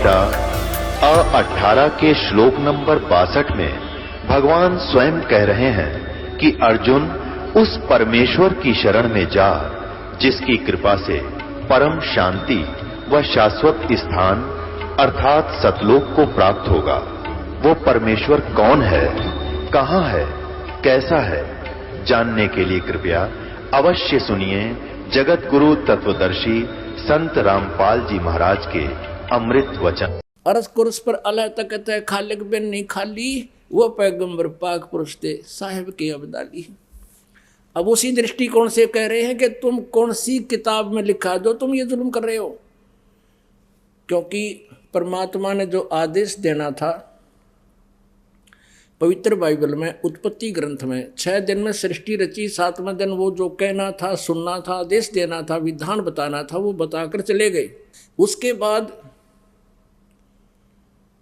गीता 18 के श्लोक नंबर 62 में भगवान स्वयं कह रहे हैं कि अर्जुन उस परमेश्वर की शरण में जा जिसकी कृपा से परम शांति व शाश्वत स्थान अर्थात सतलोक को प्राप्त होगा। वो परमेश्वर कौन है, कहां है, कैसा है, जानने के लिए कृपया अवश्य सुनिए जगत गुरु तत्वदर्शी संत रामपाल जी महाराज के अमृत वचन। अरस कुरस पर अल्लाह तकत है खालिक बिन नहीं खाली, वो पैगंबर पाक पुरुष थे साहिब की अब्दाली। अब उसी दृष्टिकोण से कह रहे हैं कि तुम कौन सी किताब में लिखा जो तुम ये जुल्म कर रहे हो, क्योंकि परमात्मा ने जो आदेश देना था पवित्र बाइबल में उत्पत्ति ग्रंथ में 6 दिन में सृष्टि रची, 7वें दिन वो जो कहना था, सुनना था, आदेश देना था, विधान बताना था, वो बताकर चले गए। उसके बाद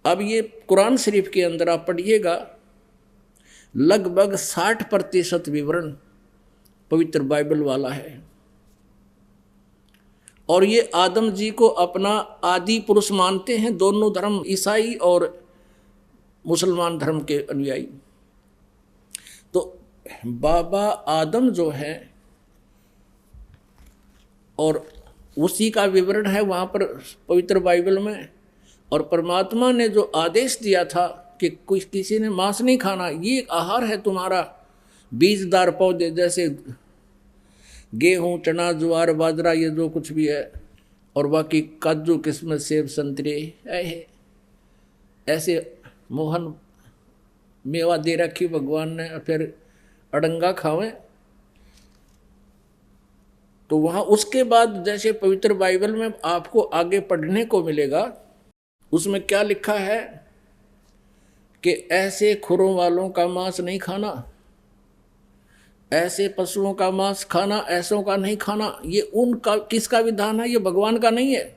अब ये कुरान शरीफ के अंदर आप पढ़िएगा लगभग 60% विवरण पवित्र बाइबल वाला है। और ये आदम जी को अपना आदि पुरुष मानते हैं, दोनों धर्म, ईसाई और मुसलमान धर्म के अनुयायी। तो बाबा आदम जो है और उसी का विवरण है वहाँ पर पवित्र बाइबल में। और परमात्मा ने जो आदेश दिया था कि कोई किसी ने मांस नहीं खाना, ये आहार है तुम्हारा, बीजदार पौधे जैसे गेहूँ, चना, ज्वार, बाजरा, ये जो कुछ भी है, और बाकी काजू, किस्मत, सेब, संतरे, ऐसे मोहन मेवा दे रखी भगवान ने, फिर अड़ंगा खावें। तो वहाँ उसके बाद जैसे पवित्र बाइबल में आपको आगे पढ़ने को मिलेगा, उसमें क्या लिखा है कि ऐसे खुरों वालों का मांस नहीं खाना, ऐसे पशुओं का मांस खाना, ऐसों का नहीं खाना। ये उनका किसका विधान है? ये भगवान का नहीं है,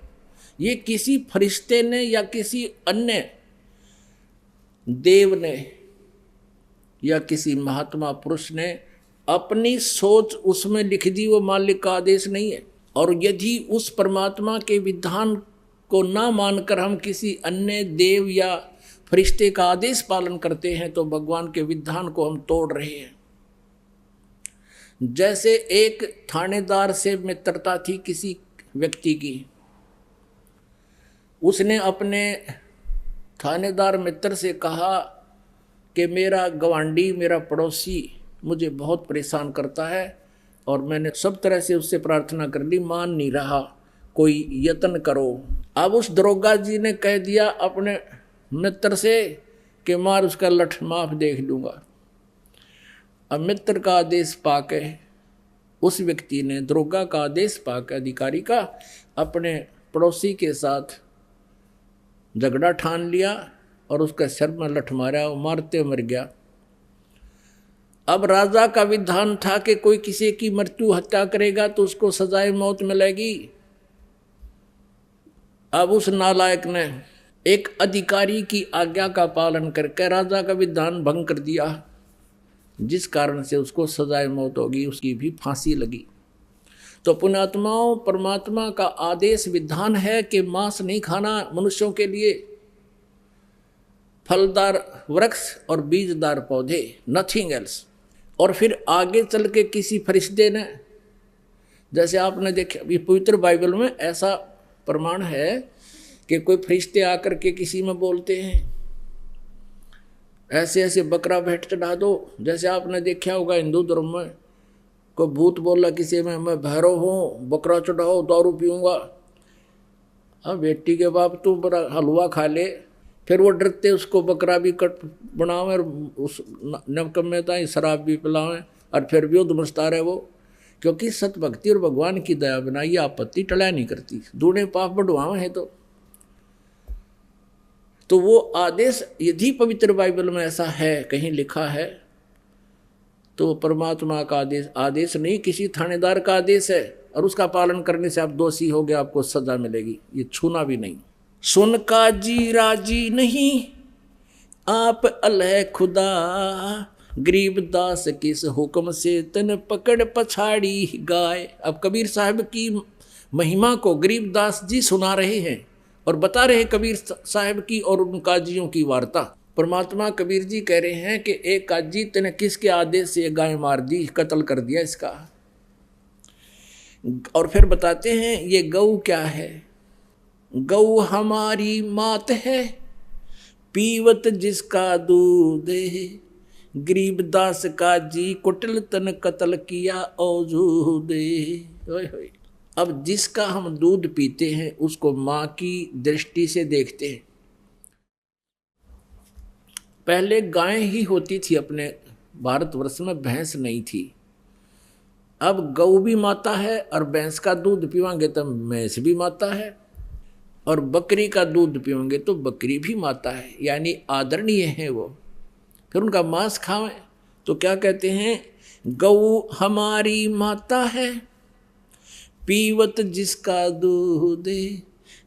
ये किसी फरिश्ते ने या किसी अन्य देव ने या किसी महात्मा पुरुष ने अपनी सोच उसमें लिख दी, वो मालिक का आदेश नहीं है। और यदि उस परमात्मा के विधान को ना मानकर हम किसी अन्य देव या फरिश्ते का आदेश पालन करते हैं तो भगवान के विधान को हम तोड़ रहे हैं। जैसे एक थानेदार से मित्रता थी किसी व्यक्ति की, उसने अपने थानेदार मित्र से कहा कि मेरा गवांडी, मेरा पड़ोसी मुझे बहुत परेशान करता है और मैंने सब तरह से उससे प्रार्थना कर ली, मान नहीं रहा, कोई यत्न करो। अब उस दरोगा जी ने कह दिया अपने मित्र से कि मार उसका लठ, माफ देख लूँगा। अब मित्र का आदेश पाके उस व्यक्ति ने, दरोगा का आदेश पाके, अधिकारी का, अपने पड़ोसी के साथ झगड़ा ठान लिया और उसका सिर में लठ मारा, वो मारते मर गया। अब राजा का विधान था कि कोई किसी की मृत्यु हत्या करेगा तो उसको सजाए मौत मिलेगी। अब उस नालायक ने एक अधिकारी की आज्ञा का पालन करके राजा का विधान भंग कर दिया, जिस कारण से उसको सजाए मौत होगी, उसकी भी फांसी लगी। तो पुण्यात्माओं, परमात्मा का आदेश विधान है कि मांस नहीं खाना मनुष्यों के लिए, फलदार वृक्ष और बीजदार पौधे, नथिंग एल्स। और फिर आगे चल के किसी फरिश्ते ने, जैसे आपने देखा ये पवित्र बाइबल में ऐसा प्रमाण है कि कोई फरिश्ते आकर के किसी में बोलते हैं ऐसे ऐसे बकरा भेंट चढ़ा दो। जैसे आपने देखा होगा हिंदू धर्म में कोई भूत बोला किसी में, मैं भैरव हूँ, बकरा चढ़ाओ, दारू पीऊँगा। अब बेटी के बाप तू बड़ा हलवा खा ले, फिर वो डरते उसको बकरा भी कट बनावे और उस नवकम्यता शराब भी पिलावें, और फिर भी वो दुमस्ता रहे वो, क्योंकि सत भक्ति और भगवान की दया बिना ये आपत्ति टला नहीं करती, दूने पाप बढ़वावे हैं। तो वो आदेश यदि पवित्र बाइबल में ऐसा है, कहीं लिखा है, तो परमात्मा का आदेश नहीं, किसी थानेदार का आदेश है, और उसका पालन करने से आप दोषी हो गए, आपको सजा मिलेगी, ये छूना भी नहीं। सुन का जी राजी नहीं आप अलह खुदा, गरीब दास किस हुक्म से तन पकड़ पछाड़ी गाय। अब कबीर साहब की महिमा को गरीब दास जी सुना रहे हैं और बता रहे कबीर साहब की और उन काजियों की वार्ता। परमात्मा कबीर जी कह रहे हैं कि एक काजी तेने किसके आदेश से गाय मार दी, कत्ल कर दिया इसका। और फिर बताते हैं ये गऊ क्या है। गऊ हमारी मात है, पीवत जिसका दूध, गरीबदास का जी कुटिल तन कत्ल किया औजूद। अब जिसका हम दूध पीते हैं उसको माँ की दृष्टि से देखते हैं। पहले गाय ही होती थी अपने भारतवर्ष में, भैंस नहीं थी। अब गऊ भी माता है और भैंस का दूध पीवांगे तो भैंस भी माता है, और बकरी का दूध पीवांगे तो बकरी भी माता है, यानी आदरणीय है वो। फिर उनका मांस खावें तो क्या कहते हैं, गऊ हमारी माता है, पीवत जिसका दूध,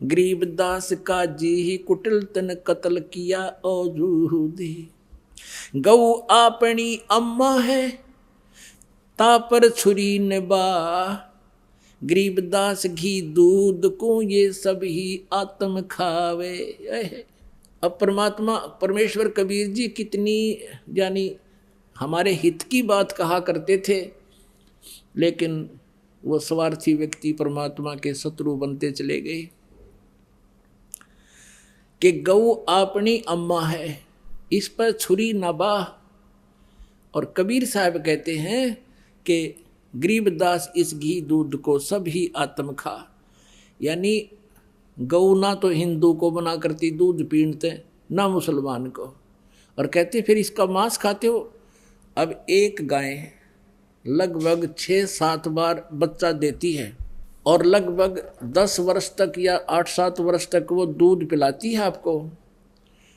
गरीबदास का जी ही कुटिल तन कत्ल किया औजूद। गऊ अपनी अम्मा है, तापर छुरी निभा, गरीबदास घी दूध को ये सब ही आत्म खावे। अब परमात्मा परमेश्वर कबीर जी कितनी यानी हमारे हित की बात कहा करते थे, लेकिन वो स्वार्थी व्यक्ति परमात्मा के शत्रु बनते चले गए। कि गऊ अपनी अम्मा है, इस पर छुरी न बाह। और कबीर साहब कहते हैं कि गरीबदास इस घी दूध को सब ही आत्म खा, यानी गऊ ना तो हिंदू को बना करती दूध पीते ना मुसलमान को, और कहते फिर इसका मांस खाते हो। अब एक गाय लगभग 6-7 बार बच्चा देती है और लगभग 10 वर्ष तक या 8-7 वर्ष तक वो दूध पिलाती है आपको।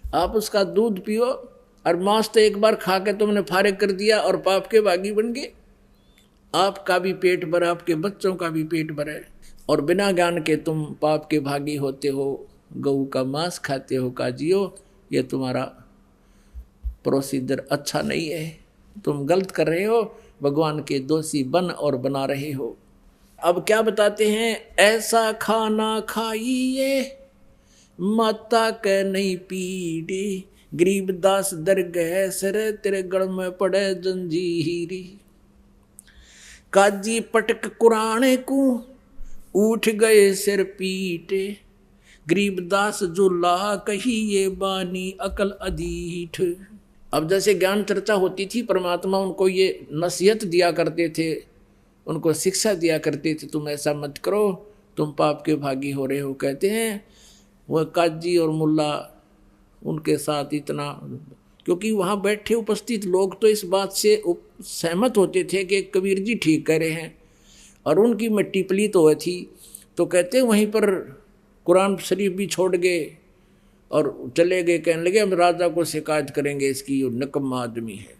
आप उसका दूध पियो और मांस तो एक बार खा के तुमने फारिग कर दिया और पाप के बागी बन गए। आपका भी पेट भरा, आपके बच्चों का भी पेट भरा है, और बिना ज्ञान के तुम पाप के भागी होते हो, गऊ का मांस खाते हो। काजियो, ये तुम्हारा प्रोसीजर अच्छा नहीं है, तुम गलत कर रहे हो, भगवान के दोषी बन और बना रहे हो। अब क्या बताते हैं, ऐसा खाना खाइए माता के नहीं पीड़ी, गरीबदास दरगह सर तेरे गढ़ में पड़े जंजीरी। काजी पटक कुराने को उठ गए सिर पीटे, गरीबदास जो ला कही ये बानी अकल अधीठ। अब जैसे ज्ञान चर्चा होती थी, परमात्मा उनको ये नसीहत दिया करते थे, उनको शिक्षा दिया करते थे, तुम ऐसा मत करो, तुम पाप के भागी हो रहे हो। कहते हैं वह काजी और मुल्ला उनके साथ इतना, क्योंकि वहाँ बैठे उपस्थित लोग तो इस बात से सहमत होते थे कि कबीर जी ठीक कह रहे हैं, और उनकी मिट्टी पलीत हुई थी, तो कहते वहीं पर कुरान शरीफ भी छोड़ गए और चले गए, कहने लगे हम राजा को शिकायत करेंगे, इसकी नकम्मा आदमी है।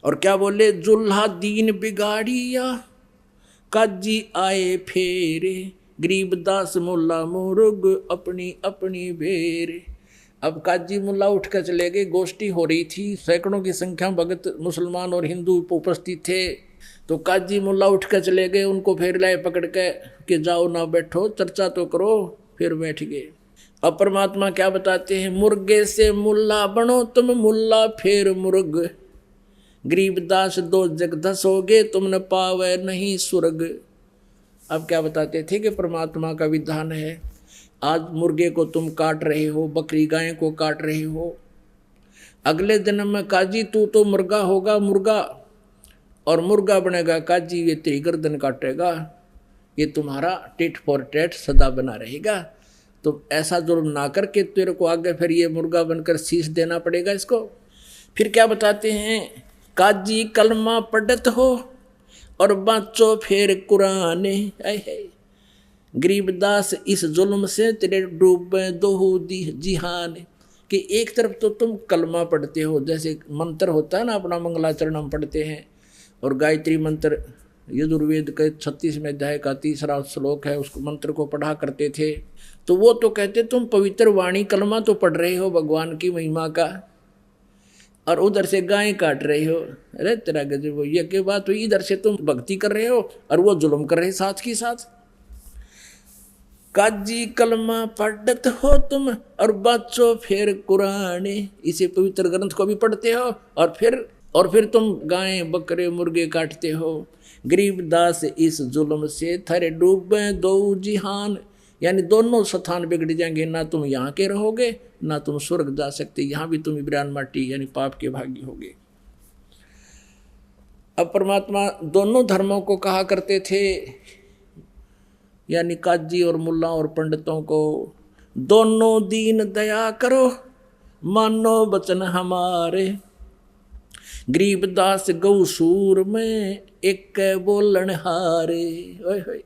और क्या बोले, जुल्हा दीन बिगाड़िया काजी आए फेरे, गरीबदास मुल्ला मुर्ग अपनी अपनी बेरे। अब काजी मुल्ला उठ कर चले गए, गोष्ठी हो रही थी, सैकड़ों की संख्या भगत मुसलमान और हिंदू उपस्थित थे, तो काजी मुल्ला उठ कर चले गए, उनको फेर लाए पकड़ के कि जाओ ना बैठो, चर्चा तो करो। फिर बैठ गए। अब परमात्मा क्या बताते हैं, मुर्गे से मुल्ला बनो तुम मुल्ला फिर मुर्ग, गरीबदास दो जग धसोगे तुम न पावे नहीं स्वर्ग। अब क्या बताते थे कि परमात्मा का विधान है, आज मुर्गे को तुम काट रहे हो, बकरी गाय को काट रहे हो, अगले जन्म में काजी तू तो मुर्गा होगा, मुर्गा और मुर्गा बनेगा काजी, ये तेरी गर्दन काटेगा, ये तुम्हारा टिट फॉर टेट सदा बना रहेगा। तो ऐसा जुर्म ना करके तेरे को आगे फिर ये मुर्गा बनकर शीश देना पड़ेगा इसको। फिर क्या बताते हैं, काजी कलमा पढ़त हो और बाँचो फिर कुराने, गरीबदास इस जुल्म से तेरे डूबे दो जिहान। कि एक तरफ तो तुम कलमा पढ़ते हो, जैसे मंत्र होता है ना अपना मंगलाचरण हम पढ़ते हैं, और गायत्री मंत्र यजुर्वेद के 36वें अध्याय का 3रा श्लोक है, उसको मंत्र को पढ़ा करते थे। तो वो तो कहते तुम पवित्र वाणी कलमा तो पढ़ रहे हो भगवान की महिमा का, और उधर से गाय काट रहे हो। अरे तेरा गजब, वो ये क्या बात हुई, इधर से तुम भक्ति कर रहे हो और वो जुल्म कर रहे साथ की साथ। काजी कलमा पढ़त हो तुम और बच्चों फिर कुराने, इसे पवित्र ग्रंथ को भी पढ़ते हो और फिर तुम गायें बकरे मुर्गे काटते हो। गरीबदास इस जुल्म से थरे डूबे दो जिहान, यानी दोनों स्थान बिगड़ जाएंगे, ना तुम यहाँ के रहोगे ना तुम स्वर्ग जा सकते, यहाँ भी तुम इब्रान माटी यानी पाप के भागी होगे। अब परमात्मा दोनों धर्मों को कहा करते थे, यानी काजी और मुल्ला और पंडितों को, दोनों दीन दया करो मानो वचन हमारे। गरीबदास गौसूर में एक बोलन हारे। ओए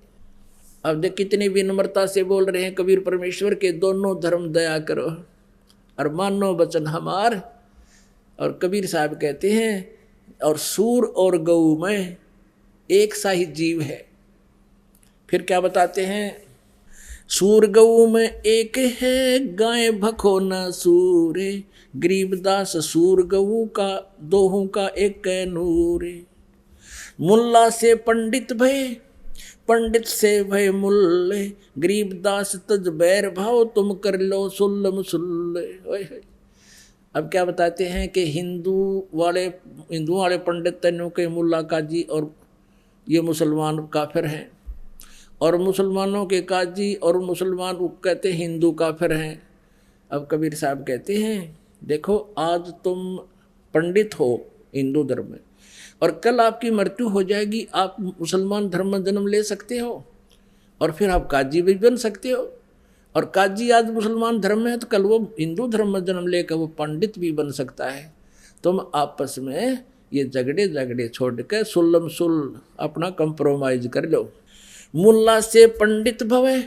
अब देख कितनी विनम्रता से बोल रहे हैं कबीर परमेश्वर के, दोनों धर्म दया करो और मानो वचन हमार। और कबीर साहब कहते हैं और सूर और गऊ में एक सा ही जीव है। फिर क्या बताते हैं, सूर गऊ में एक है गाय भखो न सूरे। गरीबदास सूर गऊ का दोहों का एक नूरे। मुल्ला से पंडित भय पंडित से भय मुल्ले। गरीबदास तज बैर भाव तुम कर लो सुल्लम सुल्ले। अब क्या बताते हैं कि हिंदू वाले पंडित तन्यों के मुल्ला काजी और ये मुसलमान काफिर हैं, और मुसलमानों के काजी और मुसलमान कहते हैं हिंदू काफिर हैं। अब कबीर साहब कहते हैं देखो, आज तुम पंडित हो हिंदू धर्म में और कल आपकी मृत्यु हो जाएगी, आप मुसलमान धर्म में जन्म ले सकते हो और फिर आप काजी भी बन सकते हो। और काजी आज मुसलमान धर्म में है तो कल वो हिंदू धर्म में जन्म लेकर वो पंडित भी बन सकता है। तुम आपस में ये झगड़े छोड़ के सुल्लम सुल अपना कंप्रोमाइज कर लो। मुल्ला से पंडित भवे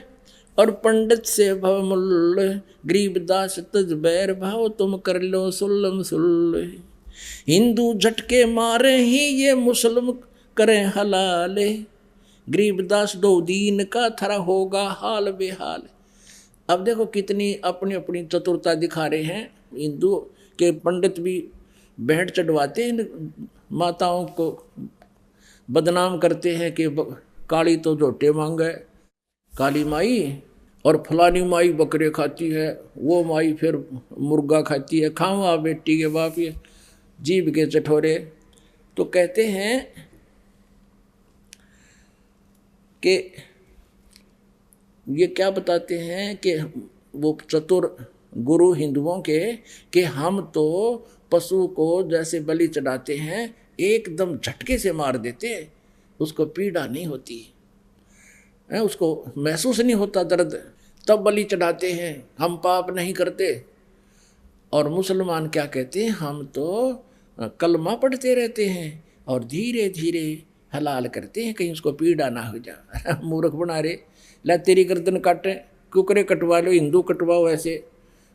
और पंडित से भव मुल्ल। गरीबदास तज बैर भाव तुम कर लो सुल्लम सुल्ल। हिंदू झटके मारे ही ये मुसलम करें हलाले। गरीबदास दो दीन का थरा होगा हाल बेहाल। अब देखो कितनी अपनी अपनी चतुरता दिखा रहे हैं। हिंदू के पंडित भी भेंट चढ़वाते हैं, माताओं को बदनाम करते हैं कि काली तो झोटे मांगे काली माई, और फलानी माई बकरे खाती है, वो माई फिर मुर्गा खाती है। खाओ आप बेटी के बाप, ये जीभ के चठोरे। तो कहते हैं कि ये क्या बताते हैं कि वो चतुर गुरु हिंदुओं के, कि हम तो पशु को जैसे बलि चढ़ाते हैं एकदम झटके से मार देते, उसको पीड़ा नहीं होती है, उसको महसूस नहीं होता दर्द, तब बलि चढ़ाते हैं, हम पाप नहीं करते। और मुसलमान क्या कहते हैं, हम तो कलमा पढ़ते रहते हैं और धीरे धीरे हलाल करते हैं कहीं उसको पीड़ा ना हो जाए। मूर्ख बना रहे, ला तेरी गर्दन काटे, कुकरे कटवा लो, हिंदू कटवाओ ऐसे,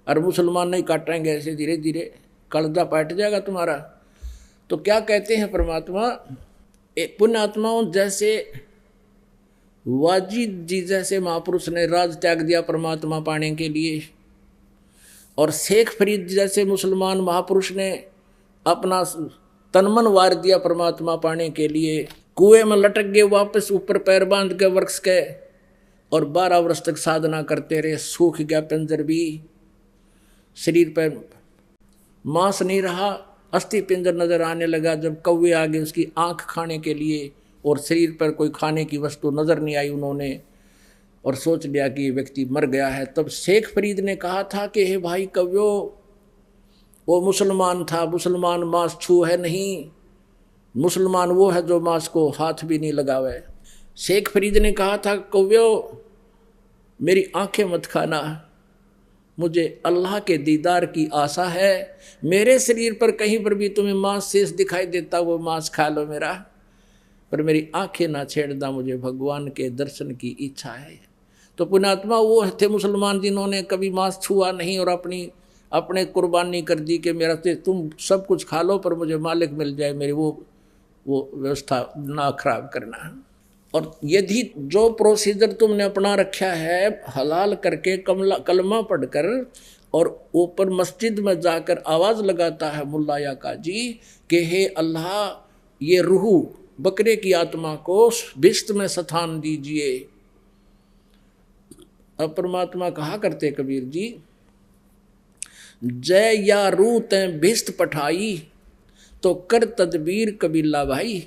और मुसलमान नहीं काटेंगे ऐसे, धीरे धीरे कलदा पाट जाएगा तुम्हारा। तो क्या कहते हैं परमात्मा, पुण्यात्माओं जैसे वाजिद जी जैसे महापुरुष ने राज त्याग दिया परमात्मा पाने के लिए, और शेख फरीद जैसे मुसलमान महापुरुष ने अपना तनमन वार दिया परमात्मा पाने के लिए, कुएं में लटक गए, वापस ऊपर पैर बांध के वृक्ष के, और 12 वर्ष तक साधना करते रहे, सूख गया पिंजर भी, शरीर पर मांस नहीं रहा, अस्थि पिंजर नजर आने लगा। जब कौवे आ गए उसकी आंख खाने के लिए और शरीर पर कोई खाने की वस्तु नजर नहीं आई, उन्होंने और सोच लिया कि ये व्यक्ति मर गया है। तब शेख फरीद ने कहा था कि हे भाई कव्यो, वो मुसलमान था, मुसलमान मांस छू है नहीं, मुसलमान वो है जो मांस को हाथ भी नहीं लगावे। शेख फरीद ने कहा था कव्यो मेरी आंखें मत खाना, मुझे अल्लाह के दीदार की आशा है, मेरे शरीर पर कहीं पर भी तुम्हें मांस शेष दिखाई देता वो मांस खा लो मेरा, पर मेरी आंखें ना छेड़ना, मुझे भगवान के दर्शन की इच्छा है। तो पुण्यात्मा वो थे मुसलमान जिन्होंने कभी मांस छुआ नहीं और अपने कुर्बानी कर दी कि मेरा तो तुम सब कुछ खा लो पर मुझे मालिक मिल जाए, मेरी वो व्यवस्था ना खराब करना। और यदि जो प्रोसीजर तुमने अपना रखा है हलाल करके कलमा पढ़कर और ऊपर मस्जिद में जाकर आवाज़ लगाता है मुल्ला या काजी कि हे अल्लाह ये रूह बकरे की आत्मा को बिस्त में स्थान दीजिए, अब परमात्मा कहा करते कबीर जी, जय या रू तैं भिस्त पठाई, तो कर तदबीर कबीला भाई।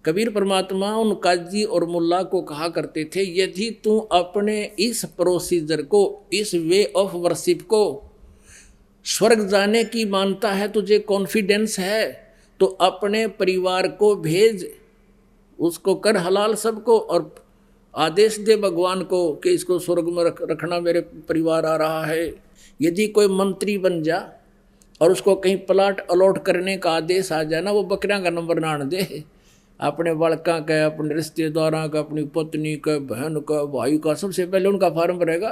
कबीर परमात्मा उन काजी और मुल्ला को कहा करते थे, यदि तू अपने इस प्रोसीजर को, इस वे ऑफ वर्शिप को स्वर्ग जाने की मानता है, तुझे कॉन्फिडेंस है, तो अपने परिवार को भेज, उसको कर हलाल सबको, और आदेश दे भगवान को कि इसको स्वर्ग में रखना, मेरे परिवार आ रहा है। यदि कोई मंत्री बन जा और उसको कहीं प्लाट अलॉट करने का आदेश आ जाए ना, वो बकरियां का नंबर ना दे, अपने बालका का, अपने रिश्तेदारों का, अपनी पत्नी का, बहन का, भाई का, सबसे पहले उनका फार्म भरेगा,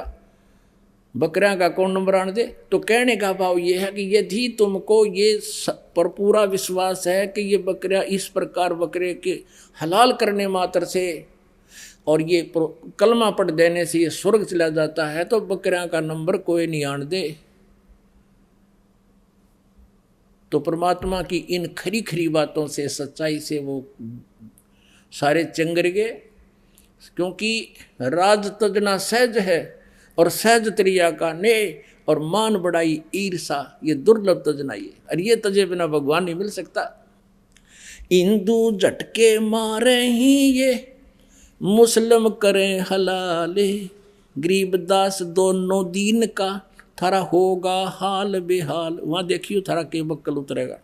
बकरियां का कौन नंबर आने दे। तो कहने का भाव ये है कि यदि तुमको ये पर पूरा विश्वास है कि ये बकरियां इस प्रकार बकरे के हलाल करने मात्र से और ये कलमा पढ़ देने से ये स्वर्ग चला जाता है, तो बकरियां का नंबर कोई नहीं आने दे। तो परमात्मा की इन खरी खरी बातों से, सच्चाई से वो सारे चंगर गए, क्योंकि राज तजना सहज है और सहज त्रिया का ने, और मान बढ़ाई ईर्षा ये दुर्लभ तजना है, और ये तजे बिना भगवान नहीं मिल सकता। हिंदू झटके मारे ही ये मुस्लिम करें हलाले, गरीबदास दोनों दीन का थारा होगा हाल बेहाल। वहां देखियो थारा के बक्कल उतरेगा।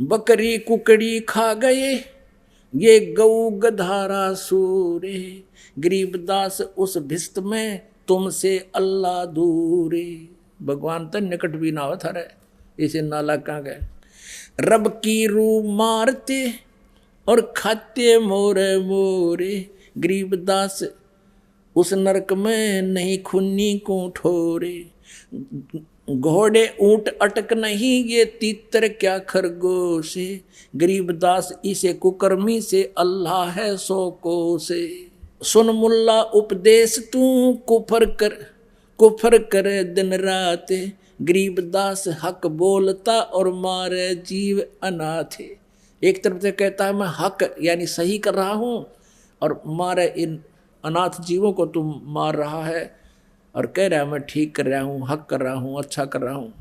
बकरी कुकड़ी खा गए ये गऊ गधारा सूरे, गरीबदास उस भिस्त में तुमसे अल्लाह दूरे। भगवान तो निकट भी ना हो थारे, इसे नाला कहाँ गए। रब की रूह मारते और खाते मोरे मोरे, गरीबदास उस नरक में नहीं खुन्नी को ठोरे। घोड़े ऊंट अटक नहीं ये तीतर क्या खरगोश, गरीबदास इसे कुकर्मी से अल्लाह है सो को से। सुन मुल्ला उपदेश तू कुफर कर दिन रात, गरीबदास हक बोलता और मारे जीव अनाथ। एक तरफ से कहता है मैं हक यानी सही कर रहा हूँ, और मारे इन अनाथ जीवों को तुम मार रहा है, और कह रहा है मैं ठीक कर रहा हूँ, हक कर रहा हूँ, अच्छा कर रहा हूँ।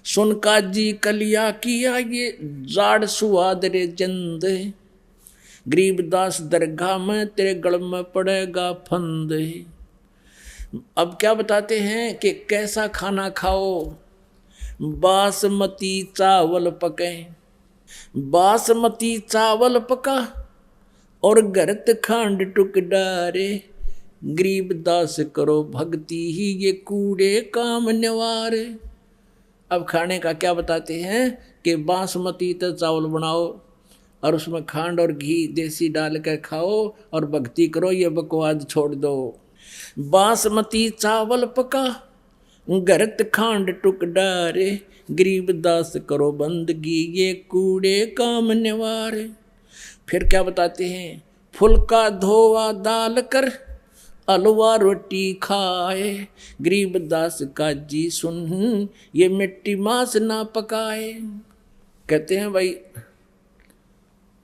सुन काजी कलिया किया ये जाड़ सुआद रे जंद, गरीबदास दरगाह में तेरे गल में पड़ेगा फंद। अब क्या बताते हैं कि कैसा खाना खाओ, बासमती चावल पके, बासमती चावल पका और गरत खांड टुक डारे, गरीबदास करो भक्ति ही ये कूड़े काम निवारे। अब खाने का क्या बताते हैं कि बासमती तो चावल बनाओ और उसमें खांड और घी देसी डाल कर खाओ और भक्ति करो, ये बकवाद छोड़ दो। बासमती चावल पका गरत खांड टुक डारे, गरीबदास करो बंदगी ये कूड़े काम निवारे। फिर क्या बताते हैं, फुल्का धोवा दाल कर अलवा रोटी खाए, गरीबदास का जी सुन ये मिट्टी मांस ना पकाए। कहते हैं भाई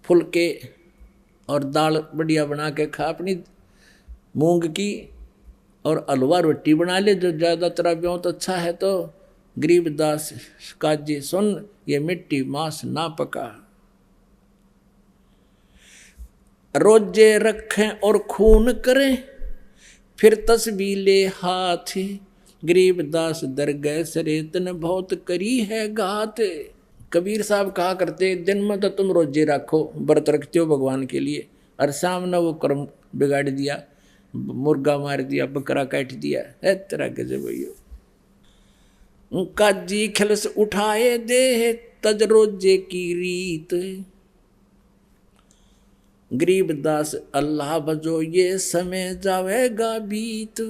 फुल्के और दाल बढ़िया बना के खा अपनी मूंग की, और अलवा रोटी बना ले जो ज़्यादा तेरा ब्योत अच्छा है, तो गरीबदास का जी सुन ये मिट्टी मांस ना पका। रोजे रखें और खून करें फिर तस्बीह ले हाथ, गरीबदास दरगह सरेतन बहुत करी है घात। कबीर साहब कहा करते दिन में तो तुम रोजे रखो, व्रत रखते हो भगवान के लिए, और सामने वो कर्म बिगाड़ दिया, मुर्गा मार दिया, बकरा काट दिया, है तरह के जब काजी खलस उठाए दे तज रोजे की रीत, गरीबदास अल्लाह भजो ये समय जावेगा बीत।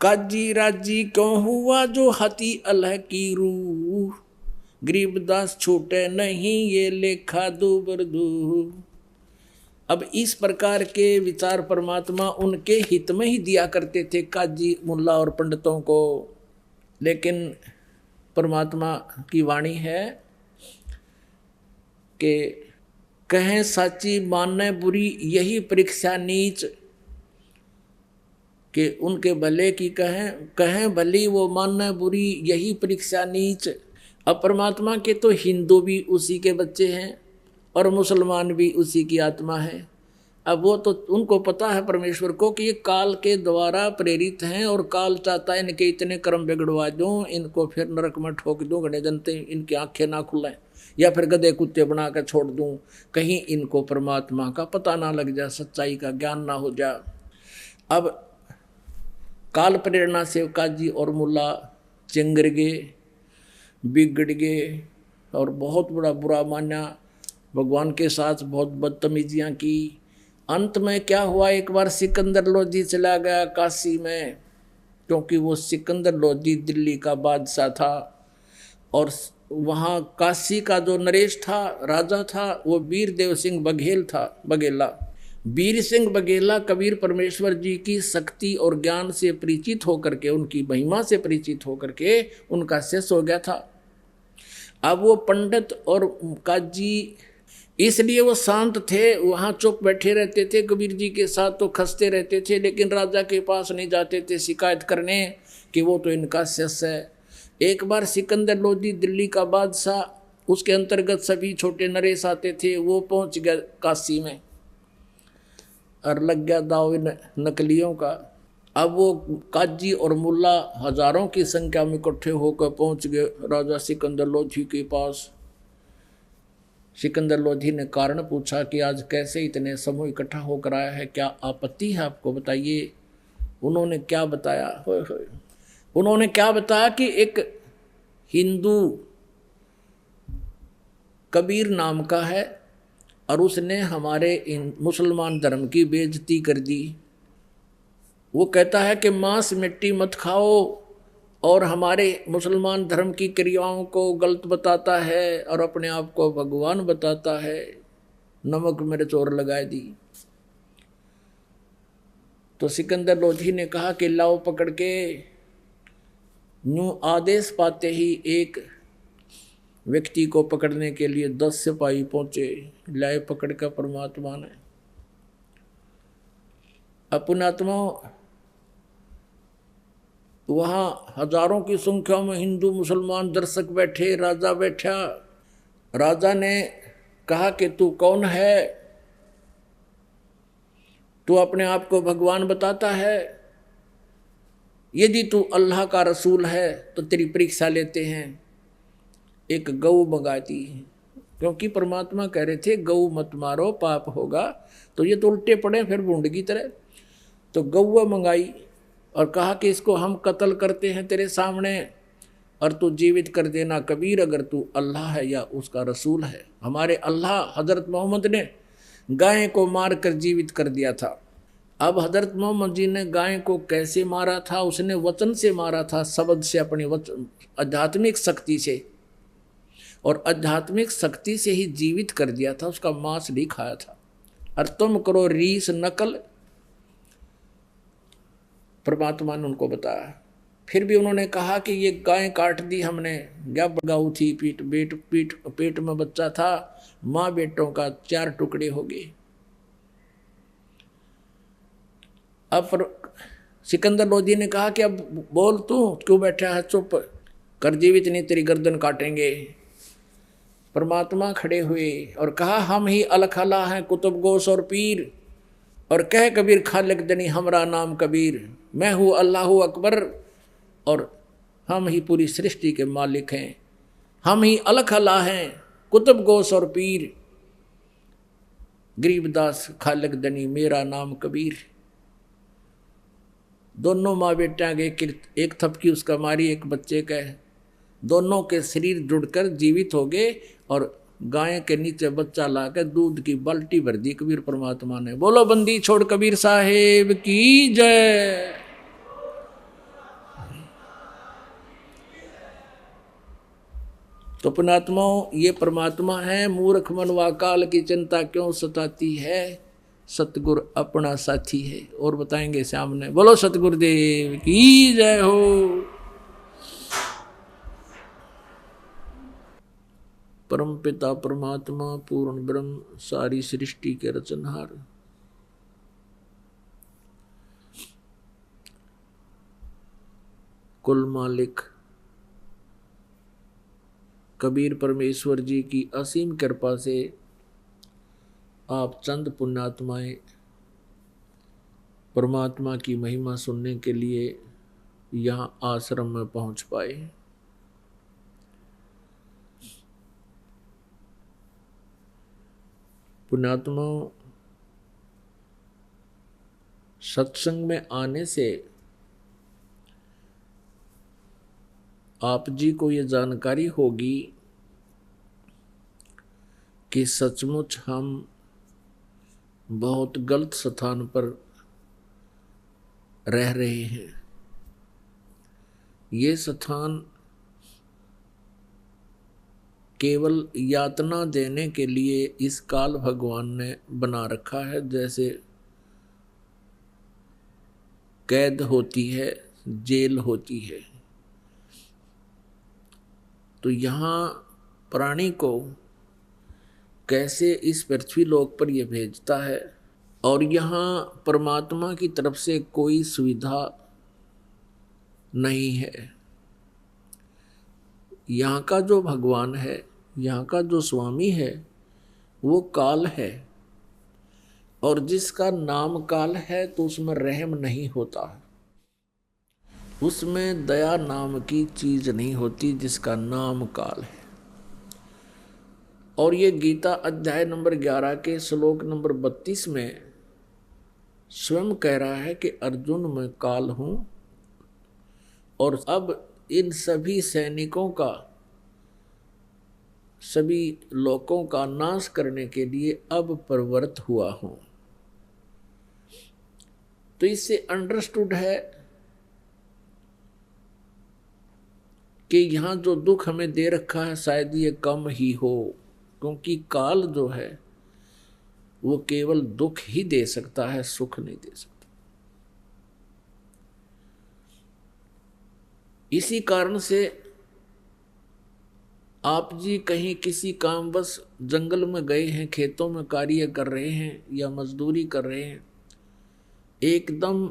काजी राजी क्यों हुआ जो हती अल्लाह की रूह, गरीबदास छूटे नहीं ये लेखा दूबर दूर। अब इस प्रकार के विचार परमात्मा उनके हित में ही दिया करते थे काजी मुल्ला और पंडितों को, लेकिन परमात्मा की वाणी है कि कहें साची माने बुरी यही परीक्षा नीच, कि उनके भले की कहें भली वो माने बुरी यही परीक्षा नीच। अब परमात्मा के तो हिंदू भी उसी के बच्चे हैं और मुसलमान भी उसी की आत्मा है। अब वो तो उनको पता है परमेश्वर को कि ये काल के द्वारा प्रेरित हैं और काल चाहता है इनके इतने कर्म बिगड़वा दूं, इनको फिर नरक में ठोक दूं, गणे जनते इनकी आंखें ना खुलें, या फिर गधे कुत्ते बना कर छोड़ दूं, कहीं इनको परमात्मा का पता ना लग जाए, सच्चाई का ज्ञान ना हो जाए। अब काल प्रेरणा से काजी और मुल्ला चिंगर गए, बिगड़ गए और बहुत बड़ा बुरा माना, भगवान के साथ बहुत बदतमीजियाँ की। अंत में क्या हुआ, एक बार सिकंदर लोधी चला गया काशी में, क्योंकि वो सिकंदर लोधी दिल्ली का बादशाह था और वहाँ काशी का जो नरेश था, राजा था, वो वीरदेव सिंह बघेला। वीर सिंह बघेला कबीर परमेश्वर जी की शक्ति और ज्ञान से परिचित होकर के, उनकी महिमा से परिचित होकर के उनका शिष्य हो गया था। अब वो पंडित और काजी इसलिए वो शांत थे, वहाँ चुप बैठे रहते थे, कबीर जी के साथ तो खसते रहते थे, लेकिन राजा के पास नहीं जाते थे शिकायत करने कि वो तो इनका शिष्य है। एक बार सिकंदर लोधी दिल्ली का बादशाह, उसके अंतर्गत सभी छोटे नरेश आते थे, वो पहुँच गया काशी में और लग गया दाव इन नकलियों का। अब वो काजी और मुल्ला हजारों की संख्या में इकट्ठे होकर पहुँच गए राजा सिकंदर लोधी के पास। सिकंदर लोधी ने कारण पूछा कि आज कैसे इतने समूह इकट्ठा होकर आया है, क्या आपत्ति है आपको, बताइए। उन्होंने क्या बताया, उन्होंने क्या बताया कि एक हिंदू कबीर नाम का है और उसने हमारे इन मुसलमान धर्म की बेइज्जती कर दी। वो कहता है कि मांस मिट्टी मत खाओ और हमारे मुसलमान धर्म की क्रियाओं को गलत बताता है और अपने आप को भगवान बताता है। नमक मिर्च और लगाए दी। तो सिकंदर लोधी ने कहा कि लाओ पकड़ के। यूं आदेश पाते ही एक व्यक्ति को पकड़ने के लिए 10 सिपाही पहुंचे, लाए पकड़ कर परमात्मा ने। अपनात्मा वहाँ हजारों की संख्या में हिंदू मुसलमान दर्शक बैठे, राजा बैठा। राजा ने कहा कि तू कौन है, तू अपने आप को भगवान बताता है, यदि तू अल्लाह का रसूल है तो तेरी परीक्षा लेते हैं। एक गऊ मंगा दी, क्योंकि परमात्मा कह रहे थे गऊ मत मारो पाप होगा, तो ये तो उल्टे पड़े फिर भूंड की तरह। तो गऊ मंगाई और कहा कि इसको हम कत्ल करते हैं तेरे सामने और तू जीवित कर देना कबीर, अगर तू अल्लाह है या उसका रसूल है। हमारे अल्लाह हजरत मोहम्मद ने गाय को मार कर जीवित कर दिया था। अब हजरत मोहम्मद जी ने गाय को कैसे मारा था, उसने वचन से मारा था, शब्द से, अपनी वचन आध्यात्मिक शक्ति से, और आध्यात्मिक शक्ति से ही जीवित कर दिया था, उसका मांस नहीं खाया था। और तुम करो रीस नकल, परमात्मा ने उनको बताया। फिर भी उन्होंने कहा कि ये गाय काट दी हमने, क्या बगाऊ थी, पेट में बच्चा था, माँ बेटों का 4 टुकड़े हो गए। अब सिकंदर लोधी ने कहा कि अब बोल, तू क्यों बैठा है, चुप कर, जीवित नहीं तेरी गर्दन काटेंगे। परमात्मा खड़े हुए और कहा हम ही अलखला हैं कुतुब गोश और पीर, और कह कबीर खालिक दनी हमरा नाम कबीर, मैं हूँ अल्लाह अकबर और हम ही पूरी सृष्टि के मालिक हैं। हम ही अलख अल्लाह हैं, कुतुब गोश और पीर, गरीबदास खालिक दनी मेरा नाम कबीर। दोनों माँ बेटा के एक थपकी उसका मारी, एक बच्चे का, दोनों के शरीर जुड़कर जीवित हो गए और गाय के नीचे बच्चा लाकर दूध की बाल्टी भर दी कबीर परमात्मा ने। बोलो बंदी छोड़ कबीर साहेब की जय। तो पुणात्माओं, ये परमात्मा है। मूर्ख मनवा काल की चिंता क्यों सताती है, सतगुरु अपना साथी है। और बताएंगे सामने। बोलो सतगुरुदेव की जय हो। परम पिता परमात्मा पूर्ण ब्रह्म सारी सृष्टि के रचनहार, कुल मालिक कबीर परमेश्वर जी की असीम कृपा से आप चंद पुण्यात्माएं परमात्मा की महिमा सुनने के लिए यहाँ आश्रम में पहुँच पाए। पुण्यात्माओं, सत्संग में आने से आप जी को ये जानकारी होगी कि सचमुच हम बहुत गलत स्थान पर रह रहे हैं। ये स्थान केवल यातना देने के लिए इस काल भगवान ने बना रखा है। जैसे कैद होती है, जेल होती है, तो यहाँ प्राणी को कैसे इस पृथ्वी लोक पर यह भेजता है, और यहाँ परमात्मा की तरफ से कोई सुविधा नहीं है। यहाँ का जो भगवान है, यहाँ का जो स्वामी है, वो काल है, और जिसका नाम काल है तो उसमें रहम नहीं होता, उसमें दया नाम की चीज नहीं होती, जिसका नाम काल है। और ये गीता अध्याय नंबर 11 के श्लोक नंबर 32 में स्वयं कह रहा है कि अर्जुन मैं काल हूं, और अब इन सभी सैनिकों का, सभी लोगों का नाश करने के लिए अब प्रवृत्त हुआ हूं। तो इससे अंडरस्टूड है कि यहाँ जो दुख हमें दे रखा है शायद ये कम ही हो, क्योंकि काल जो है वो केवल दुख ही दे सकता है, सुख नहीं दे सकता। इसी कारण से आप जी कहीं किसी काम बस जंगल में गए हैं, खेतों में कार्य कर रहे हैं या मजदूरी कर रहे हैं, एकदम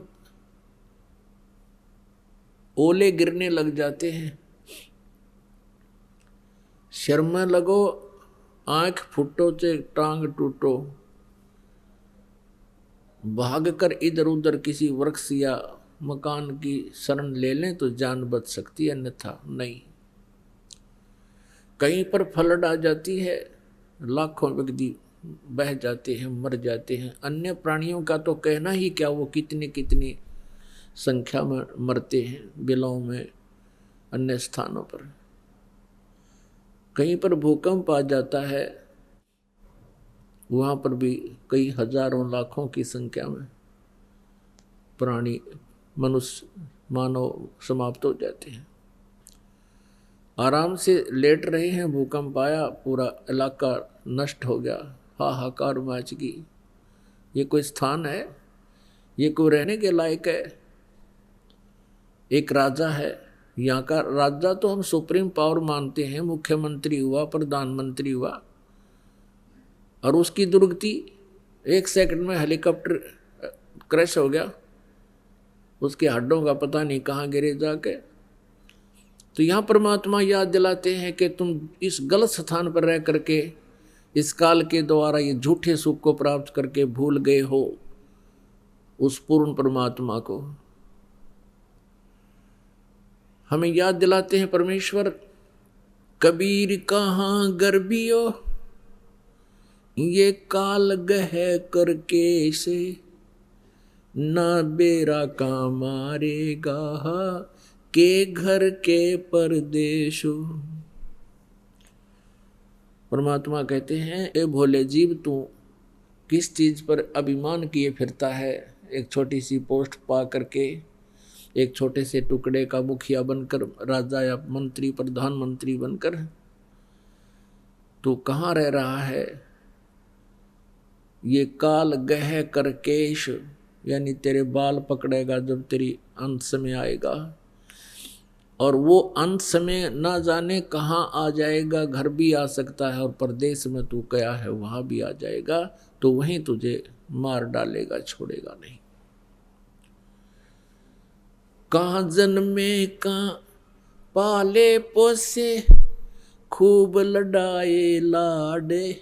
ओले गिरने लग जाते हैं, सिर में लगो, आंख फुटो चे टांग टूटो, भागकर इधर उधर किसी वृक्ष या मकान की शरण ले लें तो जान बच सकती है, अन्यथा नहीं। कहीं पर फ्लड आ जाती है, लाखों व्यक्ति बह जाते हैं, मर जाते हैं। अन्य प्राणियों का तो कहना ही क्या, वो कितनी कितनी संख्या में मरते हैं बिलों में, अन्य स्थानों पर। कहीं पर भूकंप आ जाता है, वहाँ पर भी कई हजारों लाखों की संख्या में प्राणी, मनुष्य, मानव समाप्त हो जाते हैं। आराम से लेट रहे हैं, भूकंप आया, पूरा इलाका नष्ट हो गया, हाहाकार मच गई। ये कोई स्थान है? ये कोई रहने के लायक है? एक राजा है, यहाँ का राजा तो हम सुप्रीम पावर मानते हैं, मुख्यमंत्री हुआ, प्रधानमंत्री हुआ, और उसकी दुर्गति 1 सेकंड में हेलीकॉप्टर क्रैश हो गया, उसके हड्डों का पता नहीं कहाँ गिरे जाके। तो यहाँ परमात्मा याद दिलाते हैं कि तुम इस गलत स्थान पर रह करके इस काल के द्वारा ये झूठे सुख को प्राप्त करके भूल गए हो उस पूर्ण परमात्मा को। हमें याद दिलाते हैं परमेश्वर, कबीर कहाँ गर्बियो ये काल गह करके से, ना बेरा का मारेगा के घर के परदेशो। परमात्मा कहते हैं, ए भोले जीव, तू किस चीज पर अभिमान किए फिरता है? एक छोटी सी पोस्ट पा करके, एक छोटे से टुकड़े का मुखिया बनकर, राजा या मंत्री, प्रधानमंत्री बनकर तू कहाँ रह रहा है? ये काल गह करकेश, यानी तेरे बाल पकड़ेगा जब तेरी अंत समय आएगा। और वो अंत में ना जाने कहाँ आ जाएगा, घर भी आ सकता है और परदेश में तू गया है वहाँ भी आ जाएगा, तो वहीं तुझे मार डालेगा, छोड़ेगा नहीं। कहाँ जन्मे कहाँ पाले पोसे, खूब लड़ाए लाडे,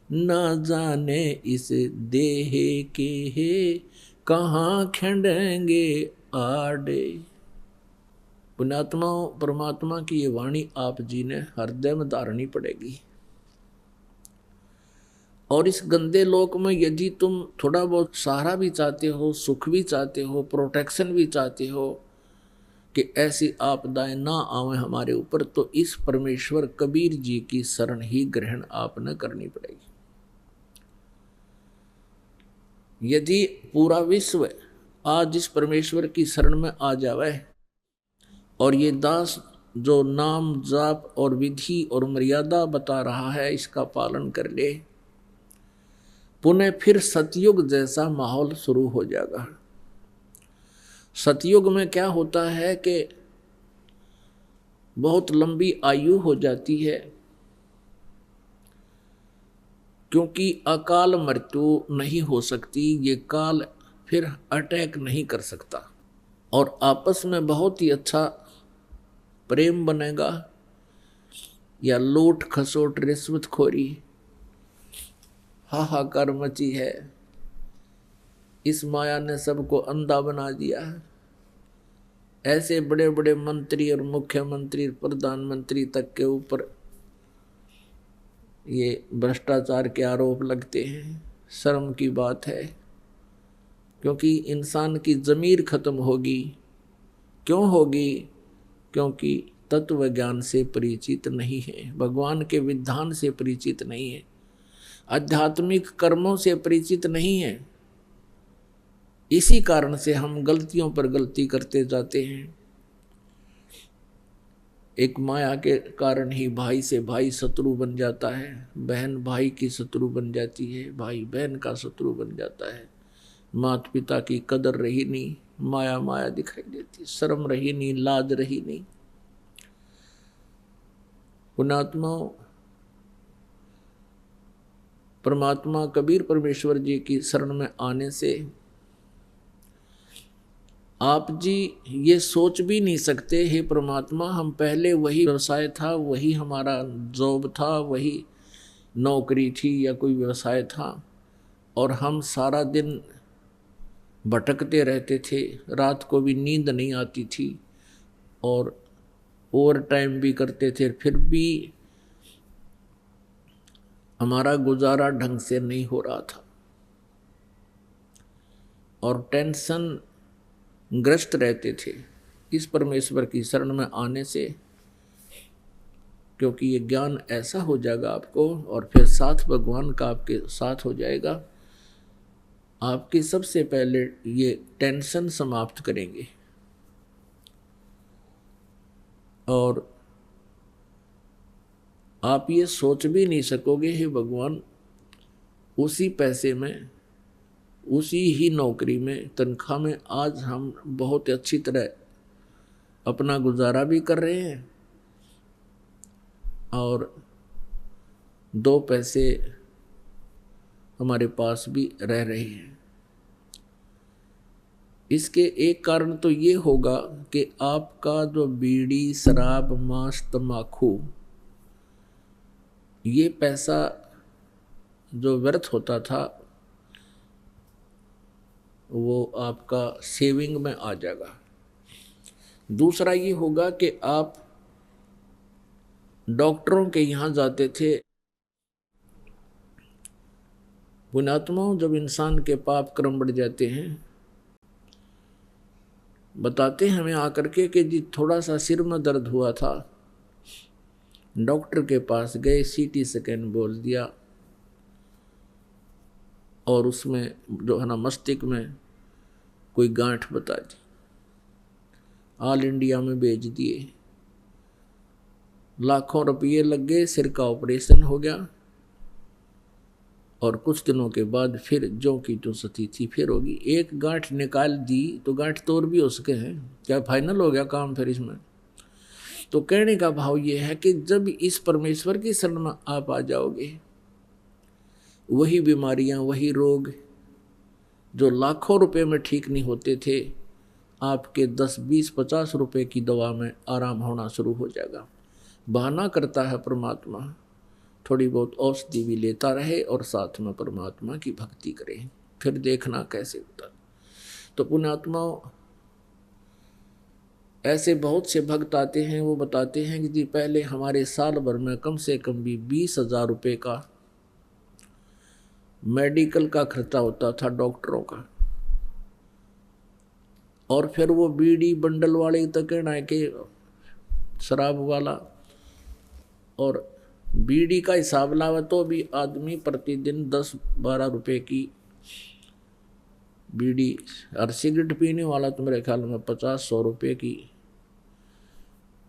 ना जाने इस देह के है कहाँ खंडेंगे आड़े। पुण्यात्मा, परमात्मा की ये वाणी आप जी ने हृदय में धारनी पड़ेगी। और इस गंदे लोक में यदि तुम थोड़ा बहुत सहारा भी चाहते हो, सुख भी चाहते हो, प्रोटेक्शन भी चाहते हो कि ऐसी आपदाएं ना आवे हमारे ऊपर, तो इस परमेश्वर कबीर जी की शरण ही ग्रहण आपने करनी पड़ेगी। यदि पूरा विश्व आज इस परमेश्वर की शरण में आ जावे और ये दास जो नाम जाप और विधि और मर्यादा बता रहा है इसका पालन कर ले, पुनः फिर सतयुग जैसा माहौल शुरू हो जाएगा। सतयुग में क्या होता है कि बहुत लंबी आयु हो जाती है, क्योंकि अकाल मृत्यु नहीं हो सकती, ये काल फिर अटैक नहीं कर सकता, और आपस में बहुत ही अच्छा प्रेम बनेगा, या लूट खसोट रिश्वतखोरी हाहाकार मची है। इस माया ने सबको अंधा बना दिया है। ऐसे बड़े बड़े मंत्री और मुख्यमंत्री, प्रधानमंत्री तक के ऊपर ये भ्रष्टाचार के आरोप लगते हैं। शर्म की बात है, क्योंकि इंसान की ज़मीर खत्म होगी। क्यों होगी? क्योंकि तत्व ज्ञान से परिचित नहीं है, भगवान के विधान से परिचित नहीं है, आध्यात्मिक कर्मों से परिचित नहीं है। इसी कारण से हम गलतियों पर गलती करते जाते हैं। एक माया के कारण ही भाई से भाई शत्रु बन जाता है, बहन भाई की शत्रु बन जाती है, भाई बहन का शत्रु बन जाता है। माता पिता की कदर रही नहीं, माया माया दिखाई देती, शर्म रही नहीं, लाज रही नहीं। पुण्यात्माओं, परमात्मा कबीर परमेश्वर जी की शरण में आने से आप जी ये सोच भी नहीं सकते, हे परमात्मा हम पहले वही व्यवसाय था, वही हमारा जॉब था, वही नौकरी थी या कोई व्यवसाय था, और हम सारा दिन भटकते रहते थे, रात को भी नींद नहीं आती थी और ओवर टाइम भी करते थे, फिर भी हमारा गुजारा ढंग से नहीं हो रहा था और टेंशन ग्रस्त रहते थे। इस परमेश्वर की शरण में आने से, क्योंकि ये ज्ञान ऐसा हो जाएगा आपको, और फिर साथ भगवान का आपके साथ हो जाएगा, आपकी सबसे पहले ये टेंशन समाप्त करेंगे। और आप ये सोच भी नहीं सकोगे, हे भगवान उसी पैसे में, उसी ही नौकरी में, तनख्वाह में आज हम बहुत अच्छी तरह अपना गुजारा भी कर रहे हैं और दो पैसे हमारे पास भी रह रहे हैं। इसके एक कारण तो ये होगा कि आपका जो बीड़ी, शराब, मांस, तम्बाकू, ये पैसा जो व्यर्थ होता था वो आपका सेविंग में आ जाएगा। दूसरा ये होगा कि आप डॉक्टरों के यहाँ जाते थे। पुण्यात्माओं, जब इंसान के पाप कर्म बढ़ जाते हैं, बताते हैं हमें आकर के कि जी थोड़ा सा सिर में दर्द हुआ था, डॉक्टर के पास गए, सीटी स्कैन बोल दिया और उसमें जो है ना मस्तिष्क में कोई गांठ बता दी, ऑल इंडिया में भेज दिए, लाखों रुपये लग गए, सिर का ऑपरेशन हो गया और कुछ दिनों के बाद फिर जो की जो सती थी फिर होगी। एक गांठ निकाल दी तो गांठ तोड़ भी हो सके हैं, क्या फाइनल हो गया काम फिर इसमें? तो कहने का भाव ये है कि जब इस परमेश्वर की शरण में आप आ जाओगे, वही बीमारियां, वही रोग जो लाखों रुपए में ठीक नहीं होते थे, आपके 10, 20, 50 रुपए की दवा में आराम होना शुरू हो जाएगा। बहाना करता है परमात्मा, थोड़ी बहुत औषधि भी लेता रहे और साथ में परमात्मा की भक्ति करे, फिर देखना कैसे होता। तो पुण्यात्माओं, ऐसे बहुत से भक्त आते हैं, वो बताते हैं कि जी पहले हमारे साल भर में कम से कम भी 20,000 रुपये का मेडिकल का खर्चा होता था, डॉक्टरों का। और फिर वो बीड़ी बंडल वाले तक कहना कि शराब वाला, और बीड़ी का हिसाब लावा तो भी आदमी प्रतिदिन 10-12 रुपए की बीड़ी, और सिगरेट पीने वाला तो मेरे ख्याल में 50-100 रुपये की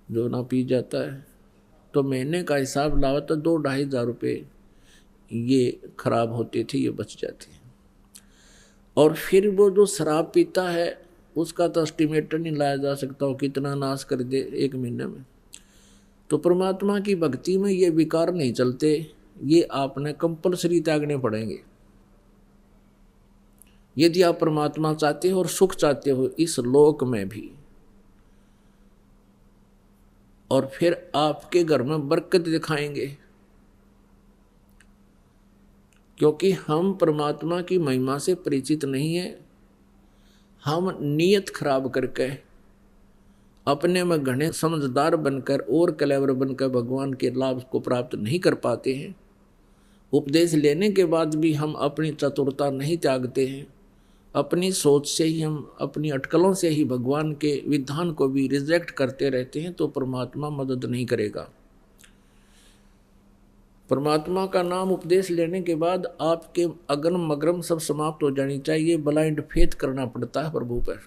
जो ना पी जाता है। तो महीने का हिसाब लावा तो 2-2.5 हज़ार रुपये ये खराब होते थे, ये बच जाते हैं। और फिर वो जो शराब पीता है उसका तो एस्टिमेटर नहीं लाया जा सकता, वो कितना नाश कर दे एक महीने में। तो परमात्मा की भक्ति में ये विकार नहीं चलते, ये आपने कंपलसरी त्यागने पड़ेंगे यदि आप परमात्मा चाहते हो और सुख चाहते हो इस लोक में भी, और फिर आपके घर में बरकत दिखाएंगे। क्योंकि हम परमात्मा की महिमा से परिचित नहीं है, हम नियत खराब करके अपने में घने समझदार बनकर और क्लेवर बनकर भगवान के लाभ को प्राप्त नहीं कर पाते हैं। उपदेश लेने के बाद भी हम अपनी चतुरता नहीं त्यागते हैं, अपनी सोच से ही, हम अपनी अटकलों से ही भगवान के विधान को भी रिजेक्ट करते रहते हैं, तो परमात्मा मदद नहीं करेगा। परमात्मा का नाम उपदेश लेने के बाद आपके अगम मगरम सब समाप्त हो जानी चाहिए। ब्लाइंड फेथ करना पड़ता है प्रभु पर,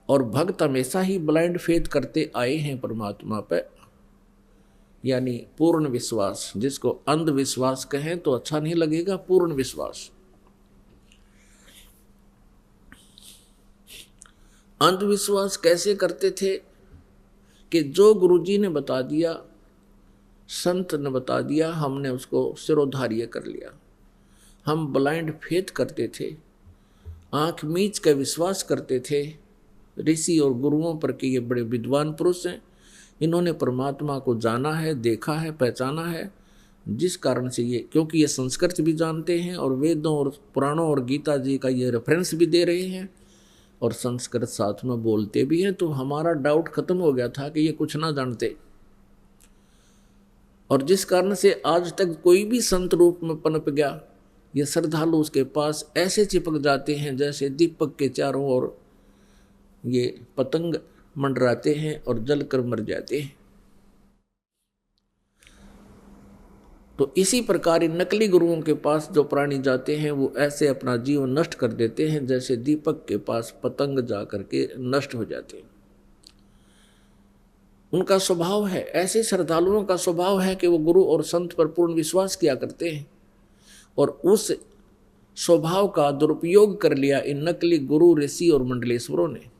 और भक्त हमेशा ही ब्लाइंड फेथ करते आए हैं परमात्मा पर, यानी पूर्ण विश्वास। जिसको अंधविश्वास कहें तो अच्छा नहीं लगेगा, पूर्ण विश्वास। अंधविश्वास कैसे करते थे कि जो गुरुजी ने बता दिया, संत ने बता दिया, हमने उसको सिरोधार्य कर लिया। हम ब्लाइंड फेथ करते थे, आंख मीच के विश्वास करते थे ऋषि और गुरुओं पर कि ये बड़े विद्वान पुरुष हैं, इन्होंने परमात्मा को जाना है, देखा है, पहचाना है, जिस कारण से ये, क्योंकि ये संस्कृत भी जानते हैं और वेदों और पुराणों और गीता जी का ये रेफरेंस भी दे रहे हैं और संस्कृत साथ में बोलते भी हैं, तो हमारा डाउट खत्म हो गया था कि ये कुछ ना जानते। और जिस कारण से आज तक कोई भी संत रूप में पनप गया, ये श्रद्धालु उसके पास ऐसे चिपक जाते हैं जैसे दीपक के चारों ओर ये पतंग मंडराते हैं और जलकर मर जाते हैं। तो इसी प्रकार नकली गुरुओं के पास जो प्राणी जाते हैं वो ऐसे अपना जीवन नष्ट कर देते हैं जैसे दीपक के पास पतंग जा करके नष्ट हो जाते हैं। उनका स्वभाव है, ऐसे श्रद्धालुओं का स्वभाव है कि वो गुरु और संत पर पूर्ण विश्वास किया करते हैं, और उस स्वभाव का दुरुपयोग कर लिया इन नकली गुरु, ऋषि और मंडलेश्वरों ने।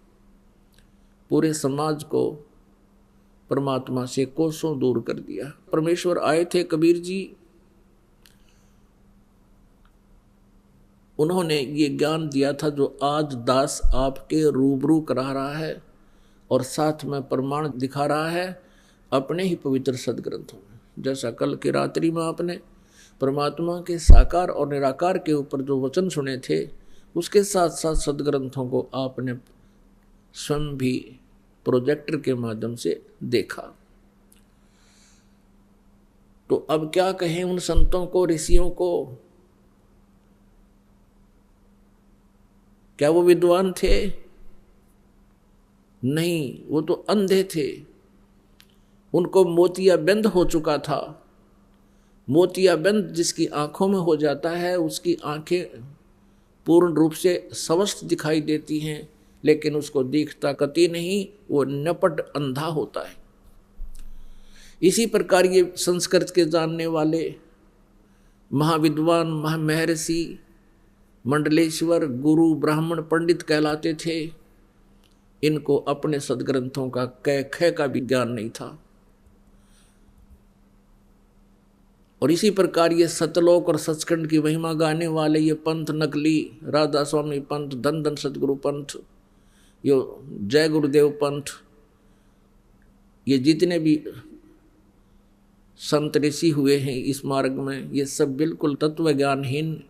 पूरे समाज को परमात्मा से कोसों दूर कर दिया। परमेश्वर आए थे कबीर जी, उन्होंने ये ज्ञान दिया था जो आज दास आपके रूबरू करा रहा है और साथ में प्रमाण दिखा रहा है अपने ही पवित्र सदग्रंथों में। जैसा कल की रात्रि में आपने परमात्मा के साकार और निराकार के ऊपर जो वचन सुने थे, उसके साथ साथ सदग्रंथों को आपने स्वयं भी प्रोजेक्टर के माध्यम से देखा। तो अब क्या कहें उन संतों को, ऋषियों को? क्या वो विद्वान थे? नहीं, वो तो अंधे थे। उनको मोतियाबिंद हो चुका था। मोतियाबिंद जिसकी आंखों में हो जाता है, उसकी आंखें पूर्ण रूप से स्वस्थ दिखाई देती हैं, लेकिन उसको दिखता कति नहीं, वो नपट अंधा होता है। इसी प्रकार ये संस्कृत के जानने वाले महाविद्वान, महर्षि, मंडलेश्वर, गुरु, ब्राह्मण, पंडित कहलाते थे, इनको अपने सदग्रंथों का कै ख का भी ज्ञान नहीं था। और इसी प्रकार ये सतलोक और सचखंड की महिमा गाने वाले ये पंथ नकली, राधा स्वामी पंथ, धन धन सतगुरु पंथ, यो जय गुरुदेव पंथ, ये जितने भी संत ऋषि हुए हैं इस मार्ग में, ये सब बिल्कुल तत्व ज्ञानहीन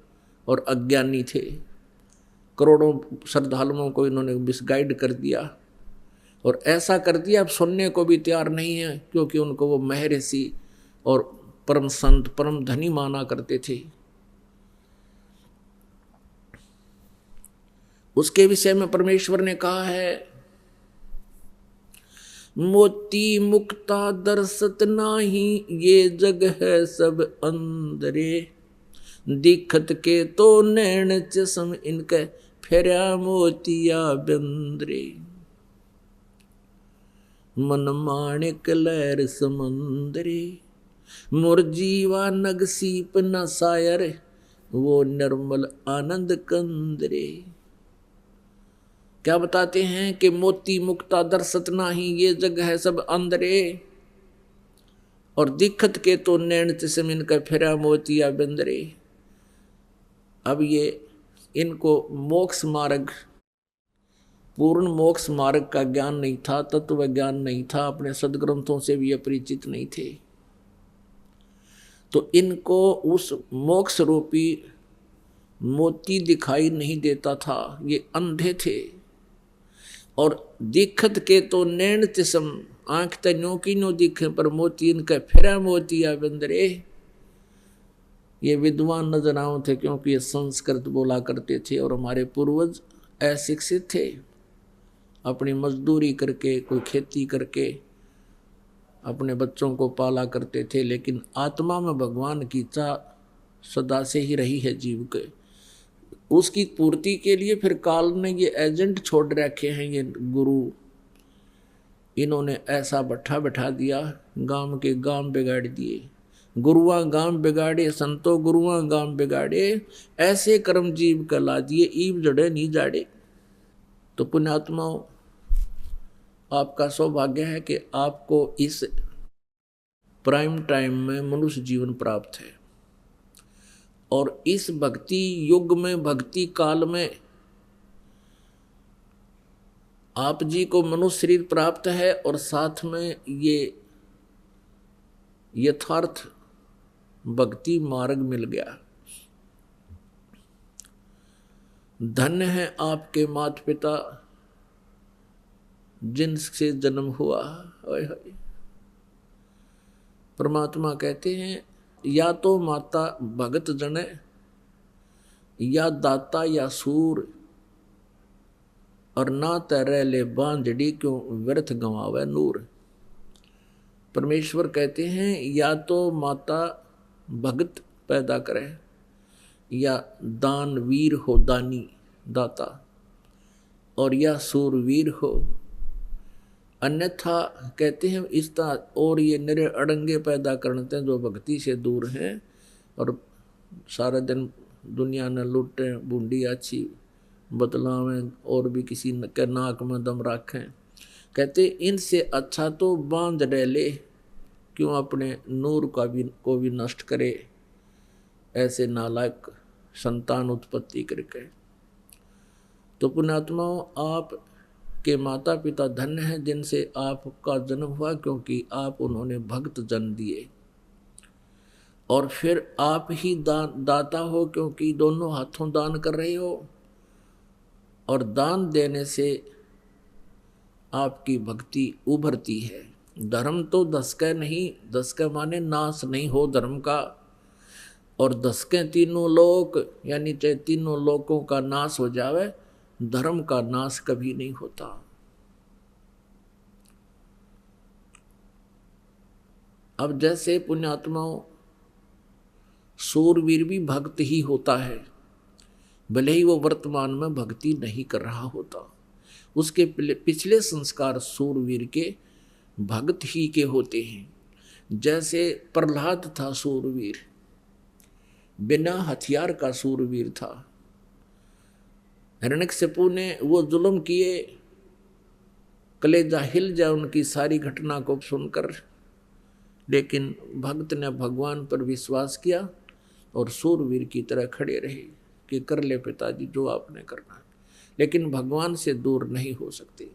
और अज्ञानी थे। करोड़ों श्रद्धालुओं को इन्होंने मिसगाइड कर दिया, और ऐसा कर दिया अब सुनने को भी तैयार नहीं है, क्योंकि उनको वो महर्षि और परम संत परम धनी माना करते थे। उसके विषय में परमेश्वर ने कहा है, मोती मुक्ता दर्शत नाही, ये जग है सब अंदरे, दिखत के तो नैन चश्म, इनके फेरा मोतिया बंदरे, मन माणिक लहर समंदरे, मोर जीवा नग सीप न सायर, वो निर्मल आनंद कंदरे। क्या बताते हैं कि मोती मुक्ता दर्शत नाही, ये जग है सब अंदरे, और दिखत के तो नैन चश्म, इनका फेरा मोतिया बंदरे। अब ये इनको मोक्ष मार्ग, पूर्ण मोक्ष मार्ग का ज्ञान नहीं था, तत्व ज्ञान नहीं था, अपने सदग्रंथों से भी अपरिचित नहीं थे। तो इनको उस मोक्ष रूपी मोती दिखाई नहीं देता था, ये अंधे थे। और दिखत के तो नैन चश्म, आंख तनो की नो दिखे, पर मोती इनका फेरा मोतिया बंदरे। ये विद्वान नजराओं थे, क्योंकि ये संस्कृत बोला करते थे, और हमारे पूर्वज अशिक्षित थे, अपनी मजदूरी करके, कोई खेती करके अपने बच्चों को पाला करते थे। लेकिन आत्मा में भगवान की चाह सदा से ही रही है जीव के, उसकी पूर्ति के लिए फिर काल ने ये एजेंट छोड़ रखे हैं, ये गुरु, इन्होंने ऐसा बैठा बैठा दिया, गांव के गांव बिगाड़ दिए। गुरुआ गांव बिगाड़े, संतो गुरुआ गांव बिगाड़े, ऐसे कर्म जीव कला दिए, ईब जड़े नहीं जाड़े। तो पुण्यात्माओं, आपका सौभाग्य है कि आपको इस प्राइम टाइम में मनुष्य जीवन प्राप्त है, और इस भक्ति युग में, भक्ति काल में आप जी को मनुष्य शरीर प्राप्त है, और साथ में ये यथार्थ भक्ति मार्ग मिल गया। धन्य है आपके माता पिता जिनसे जन्म हुआ। परमात्मा कहते हैं, या तो माता भगत जने, या दाता या सूर, और ना तैरे ले बांझड़ी, क्यों व्यर्थ गंवावे नूर। परमेश्वर कहते हैं, या तो माता भगत पैदा करे, या दानवीर हो, दानी दाता, और या सूरवीर हो, अन्यथा कहते हैं इस तरह। और ये निरे अड़ंगे पैदा करते हैं जो भक्ति से दूर हैं, और सारा दिन दुनिया ने लूटें, बूंदी अच्छी बतलावें, और भी किसी के नाक में दम रखें। कहते इनसे अच्छा तो बांध डाले, क्यों अपने नूर को भी नष्ट करे, ऐसे नालायक संतान उत्पत्ति करके। तो पुण्यात्माओं, आप के माता पिता धन्य हैं जिनसे आपका जन्म हुआ, क्योंकि आप उन्होंने भक्त जन्म दिए। और फिर आप ही दाता हो, क्योंकि दोनों हाथों दान कर रहे हो, और दान देने से आपकी भक्ति उभरती है। धर्म तो दसके नहीं, दसके माने नाश नहीं हो धर्म का, और दसके तीनों लोक, यानी चाहे तीनों लोकों का नाश हो जावे, धर्म का नाश कभी नहीं होता। अब जैसे पुण्यात्माओं, सूरवीर भी भक्त ही होता है, भले ही वो वर्तमान में भक्ति नहीं कर रहा होता, उसके पिछले संस्कार सूरवीर के भक्त ही के होते हैं। जैसे प्रहलाद था सूरवीर, बिना हथियार का सूरवीर था। हिरण्यकशिपु ने वो जुल्म किए, कलेजा हिल जाए उनकी सारी घटना को सुनकर। लेकिन भक्त ने भगवान पर विश्वास किया और सूरवीर की तरह खड़े रहे कि कर ले पिताजी जो आपने करना है, लेकिन भगवान से दूर नहीं हो सकते।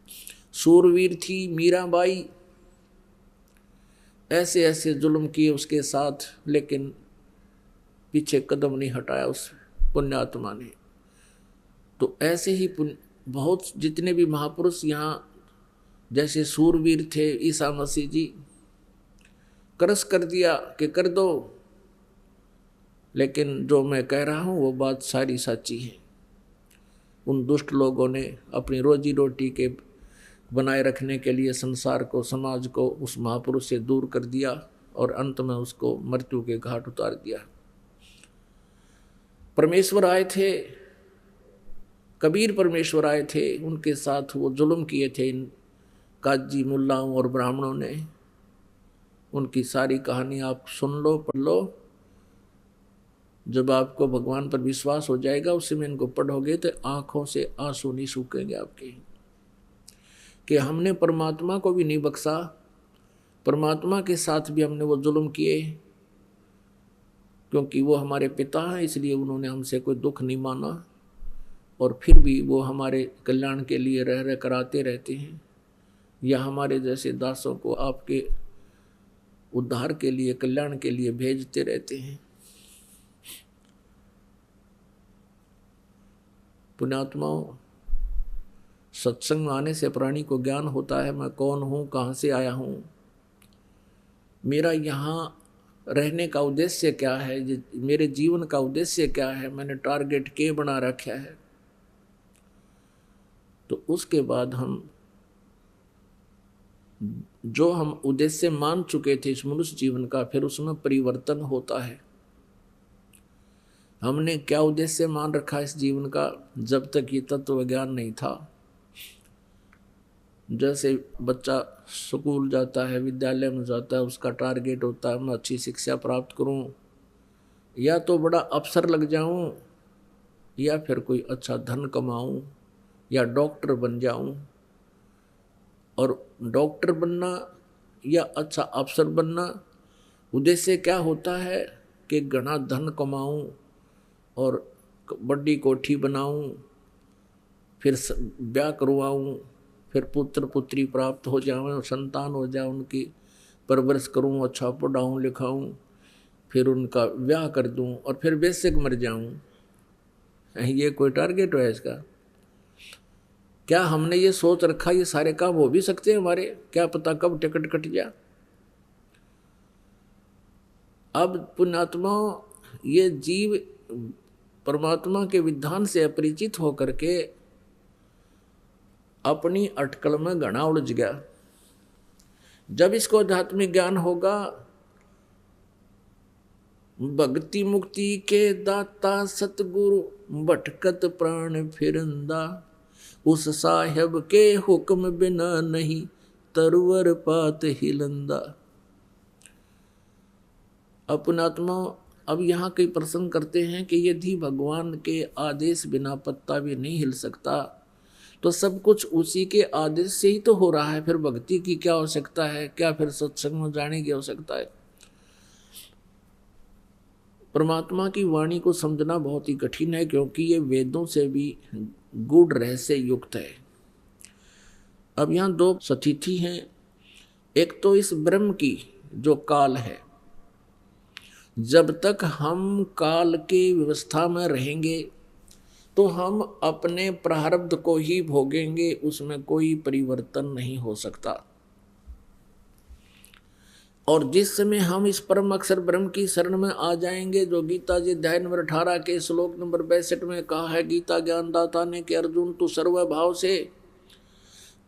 सूरवीर थी मीराबाई, ऐसे ऐसे जुल्म किए उसके साथ, लेकिन पीछे कदम नहीं हटाया उस पुण्यात्मा ने। तो ऐसे ही बहुत जितने भी महापुरुष यहाँ जैसे सूरवीर थे, ईसा मसीह जी करस कर दिया कि कर दो, लेकिन जो मैं कह रहा हूँ वो बात सारी सच्ची है। उन दुष्ट लोगों ने अपनी रोजी रोटी के बनाए रखने के लिए संसार को, समाज को उस महापुरुष से दूर कर दिया और अंत में उसको मृत्यु के घाट उतार दिया। परमेश्वर आए थे, कबीर परमेश्वर आए थे, उनके साथ वो जुल्म किए थे इन काजी मुल्लाओं और ब्राह्मणों ने। उनकी सारी कहानी आप सुन लो, पढ़ लो। जब आपको भगवान पर विश्वास हो जाएगा, उस समय इनको पढ़ोगे तो आंखों से आंसू नहीं सूखेंगे आपके, कि हमने परमात्मा को भी नहीं बख्शा, परमात्मा के साथ भी हमने वो जुल्म किए, क्योंकि वो हमारे पिता हैं, इसलिए उन्होंने हमसे कोई दुख नहीं माना, और फिर भी वो हमारे कल्याण के लिए रह रह कराते रहते हैं, या हमारे जैसे दासों को आपके उद्धार के लिए, कल्याण के लिए भेजते रहते हैं। पुण्यात्माओं, सत्संग में आने से प्राणी को ज्ञान होता है, मैं कौन हूँ, कहाँ से आया हूँ, मेरा यहाँ रहने का उद्देश्य क्या है, मेरे जीवन का उद्देश्य क्या है, मैंने टारगेट क्या बना रखा है। तो उसके बाद हम जो हम उद्देश्य मान चुके थे इस मनुष्य जीवन का, फिर उसमें परिवर्तन होता है। हमने क्या उद्देश्य मान रखा इस जीवन का, जब तक ये तत्व ज्ञान नहीं था। जैसे बच्चा स्कूल जाता है, विद्यालय में जाता है, उसका टारगेट होता है मैं अच्छी शिक्षा प्राप्त करूं, या तो बड़ा अफसर लग जाऊं, या फिर कोई अच्छा धन कमाऊं, या डॉक्टर बन जाऊं। और डॉक्टर बनना या अच्छा अफसर बनना उद्देश्य क्या होता है कि घना धन कमाऊं और बड़ी कोठी बनाऊं, फिर ब्याह करवाऊं, फिर पुत्र पुत्री प्राप्त हो जाए, संतान हो जाए, उनकी परवरिश करूं, अच्छा पढ़ाऊं लिखाऊं, फिर उनका ब्याह कर दूं और फिर बेशक मर जाऊं। ये कोई टारगेट है इसका? क्या हमने ये सोच रखा ये सारे काम हो भी सकते हैं हमारे? क्या पता कब टिकट कट जाए। अब पुण्यात्मा, ये जीव परमात्मा के विधान से अपरिचित होकर के अपनी अटकल में घना उलझ गया। जब इसको आध्यात्मिक ज्ञान होगा, भक्ति मुक्ति के दाता सतगुरु भटकत प्राण फिरंदा, उस साहेब के हुक्म बिना नहीं तरवर पात हिलंदा। अपनात्मा, अब यहाँ कई प्रश्न करते हैं कि यदि भगवान के आदेश बिना पत्ता भी नहीं हिल सकता तो सब कुछ उसी के आदेश से ही तो हो रहा है, फिर भक्ति की क्या आवश्यकता है, क्या फिर सत्संग में जाने की आवश्यकता है? परमात्मा की वाणी को समझना बहुत ही कठिन है, क्योंकि ये वेदों से भी गूढ़ रहस्य युक्त है। अब यहाँ दो स्थिति हैं। एक तो इस ब्रह्म की जो काल है, जब तक हम काल की व्यवस्था में रहेंगे तो हम अपने प्रारब्ध को ही भोगेंगे, उसमें कोई परिवर्तन नहीं हो सकता। और जिस समय हम इस परम अक्षर ब्रह्म की शरण में आ जाएंगे, जो गीता जी अध्याय नंबर 18 के श्लोक नंबर 62 में कहा है गीता ज्ञानदाता ने कि अर्जुन तू सर्वभाव से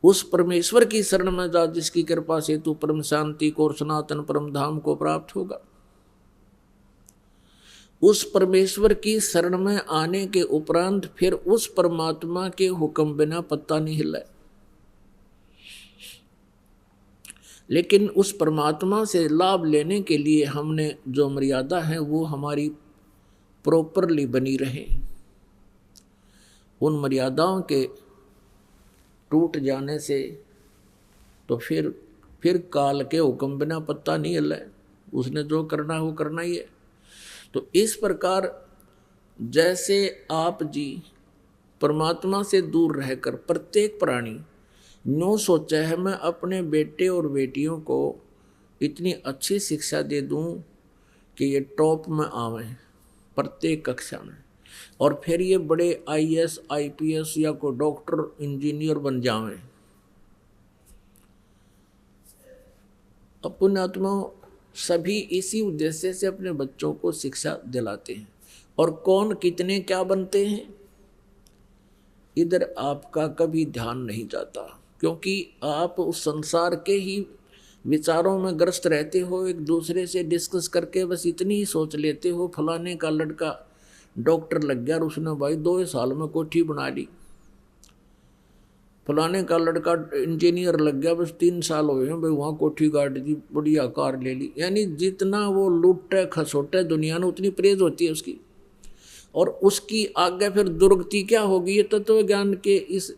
उस परमेश्वर की शरण में जा जिसकी कृपा से तू परम शांति को और सनातन परम धाम को प्राप्त होगा। उस परमेश्वर की शरण में आने के उपरांत फिर उस परमात्मा के हुक्म बिना पत्ता नहीं हिला। लेकिन उस परमात्मा से लाभ लेने के लिए हमने जो मर्यादा है वो हमारी प्रॉपरली बनी रहे। उन मर्यादाओं के टूट जाने से तो फिर काल के हुक्म बिना पत्ता नहीं हिले, उसने जो करना है वो करना ही है। तो इस प्रकार जैसे आप जी परमात्मा से दूर रहकर प्रत्येक प्राणी नो सोचा है मैं अपने बेटे और बेटियों को इतनी अच्छी शिक्षा दे दूं कि ये टॉप में आवें प्रत्येक कक्षा में, और फिर ये बड़े IAS IPS या कोई डॉक्टर इंजीनियर बन जावें। अब पुण्यात्मा सभी इसी उद्देश्य से अपने बच्चों को शिक्षा दिलाते हैं। और कौन कितने क्या बनते हैं इधर आपका कभी ध्यान नहीं जाता, क्योंकि आप उस संसार के ही विचारों में ग्रस्त रहते हो। एक दूसरे से डिस्कस करके बस इतनी ही सोच लेते हो फलाने का लड़का डॉक्टर लग गया और उसने भाई 2 साल में कोठी बना ली, फलाने का लड़का इंजीनियर लग गया बस 3 साल हुए हैं भाई वहाँ कोठी गाड़ी दी, बढ़िया कार ले ली। यानी जितना वो लुटे खसोटे दुनिया में उतनी प्रेज होती है उसकी, और उसकी आगे फिर दुर्गति क्या होगी ये तत्व ज्ञान के इस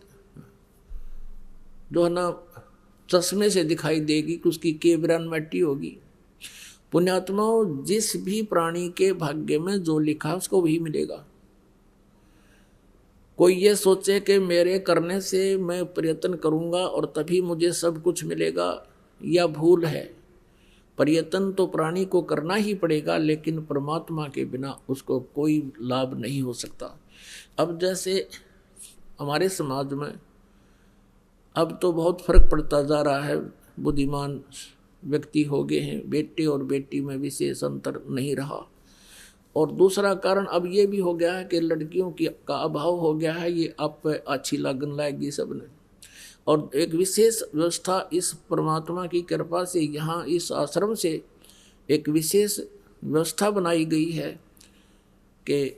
जो है ना चश्मे से दिखाई देगी कि उसकी केबरन मिट्टी होगी। पुण्यात्माओं जिस भी प्राणी के भाग्य में जो लिखा उसको वही मिलेगा। कोई ये सोचे कि मेरे करने से मैं प्रयत्न करूंगा और तभी मुझे सब कुछ मिलेगा, यह भूल है। प्रयत्न तो प्राणी को करना ही पड़ेगा, लेकिन परमात्मा के बिना उसको कोई लाभ नहीं हो सकता। अब जैसे हमारे समाज में अब तो बहुत फर्क पड़ता जा रहा है, बुद्धिमान व्यक्ति हो गए हैं, बेटे और बेटी में विशेष अंतर नहीं रहा। और दूसरा कारण अब ये भी हो गया है कि लड़कियों की का अभाव हो गया है, ये आप अच्छी लगन लाएगी सबने। और एक विशेष व्यवस्था इस परमात्मा की कृपा से यहाँ इस आश्रम से एक विशेष व्यवस्था बनाई गई है कि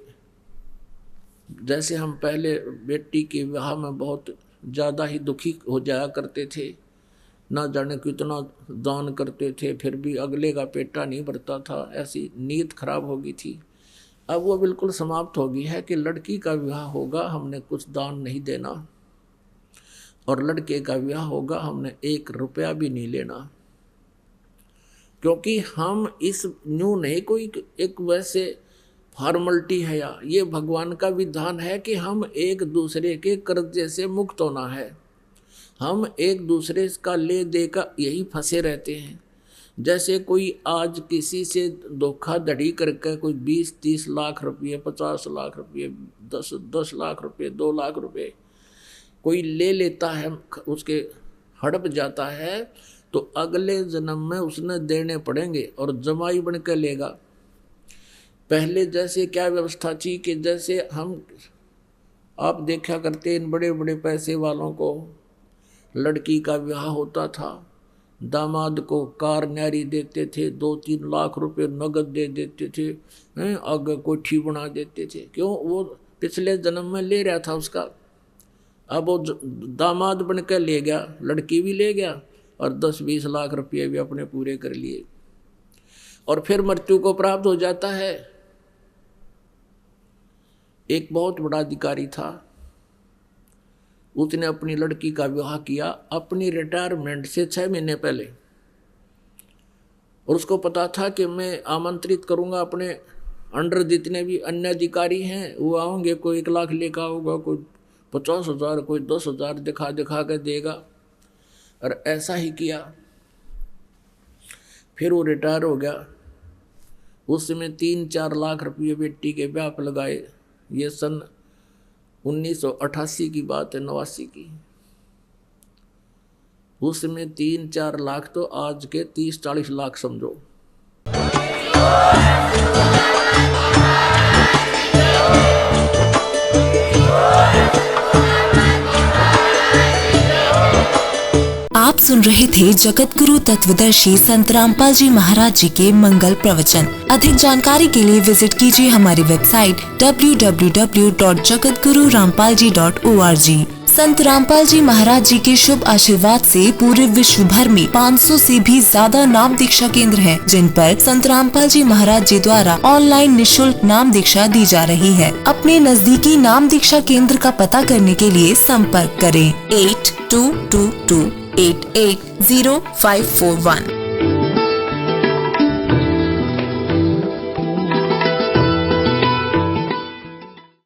जैसे हम पहले बेटी के विवाह में बहुत ज़्यादा ही दुखी हो जाया करते थे, ना जाने कितना दान करते थे फिर भी अगले का पेटा नहीं भरता था, ऐसी नीयत खराब हो गई थी। अब वो बिल्कुल समाप्त हो गई है कि लड़की का विवाह होगा हमने कुछ दान नहीं देना, और लड़के का विवाह होगा हमने 1 रुपया भी नहीं लेना, क्योंकि हम इस न्यू नहीं कोई एक वैसे फॉर्मलिटी है, या ये भगवान का विधान है कि हम एक दूसरे के कर्जे से मुक्त होना है। हम एक दूसरे का ले दे का यही फंसे रहते हैं। जैसे कोई आज किसी से धोखाधड़ी करके कोई 20-30 लाख रुपये, 50 लाख रुपये, 10 लाख रुपये, 2 लाख रुपये कोई ले लेता है, उसके हड़प जाता है, तो अगले जन्म में उसने देने पड़ेंगे और जमाई बन के लेगा। पहले जैसे क्या व्यवस्था थी कि जैसे आप देखा करते इन बड़े बड़े पैसे वालों को लड़की का विवाह होता था, दामाद को कार न्यारी देते थे, 2-3 लाख रुपए नगद दे देते थे, आगे कोठी बना देते थे। क्यों? वो पिछले जन्म में ले रहा था उसका, अब वो दामाद बन कर ले गया, लड़की भी ले गया और 10-20 लाख रुपये भी अपने पूरे कर लिए, और फिर मृत्यु को प्राप्त हो जाता है। एक बहुत बड़ा अधिकारी था, उसने अपनी लड़की का विवाह किया अपनी रिटायरमेंट से 6 महीने पहले, और उसको पता था कि मैं आमंत्रित करूंगा अपने अंडर जितने भी अन्य अधिकारी हैं वो आओगे, कोई 1 लाख लेकर आओगा, कोई 50,000, कोई 10,000 दिखा दिखा कर देगा, और ऐसा ही किया। फिर वो रिटायर हो गया। उस समय 3-4 लाख रुपये बेटी के ब्याह पर लगाए। ये सन 1988 की बात है, 89 की। उसमें 3-4 लाख तो आज के 30-40 लाख समझो। आप सुन रहे थे जगत गुरु तत्वदर्शी संत रामपाल जी महाराज जी के मंगल प्रवचन। अधिक जानकारी के लिए विजिट कीजिए हमारी वेबसाइट www.jagatgururampalji.org। संत रामपाल जी महाराज जी के शुभ आशीर्वाद से पूरे विश्व भर में 500 से भी ज्यादा नाम दीक्षा केंद्र हैं, जिन पर संत रामपाल जी महाराज जी द्वारा ऑनलाइन निशुल्क नाम दीक्षा दी जा रही है। अपने नजदीकी नाम दीक्षा केंद्र का पता करने के लिए संपर्क करें 8222 880541।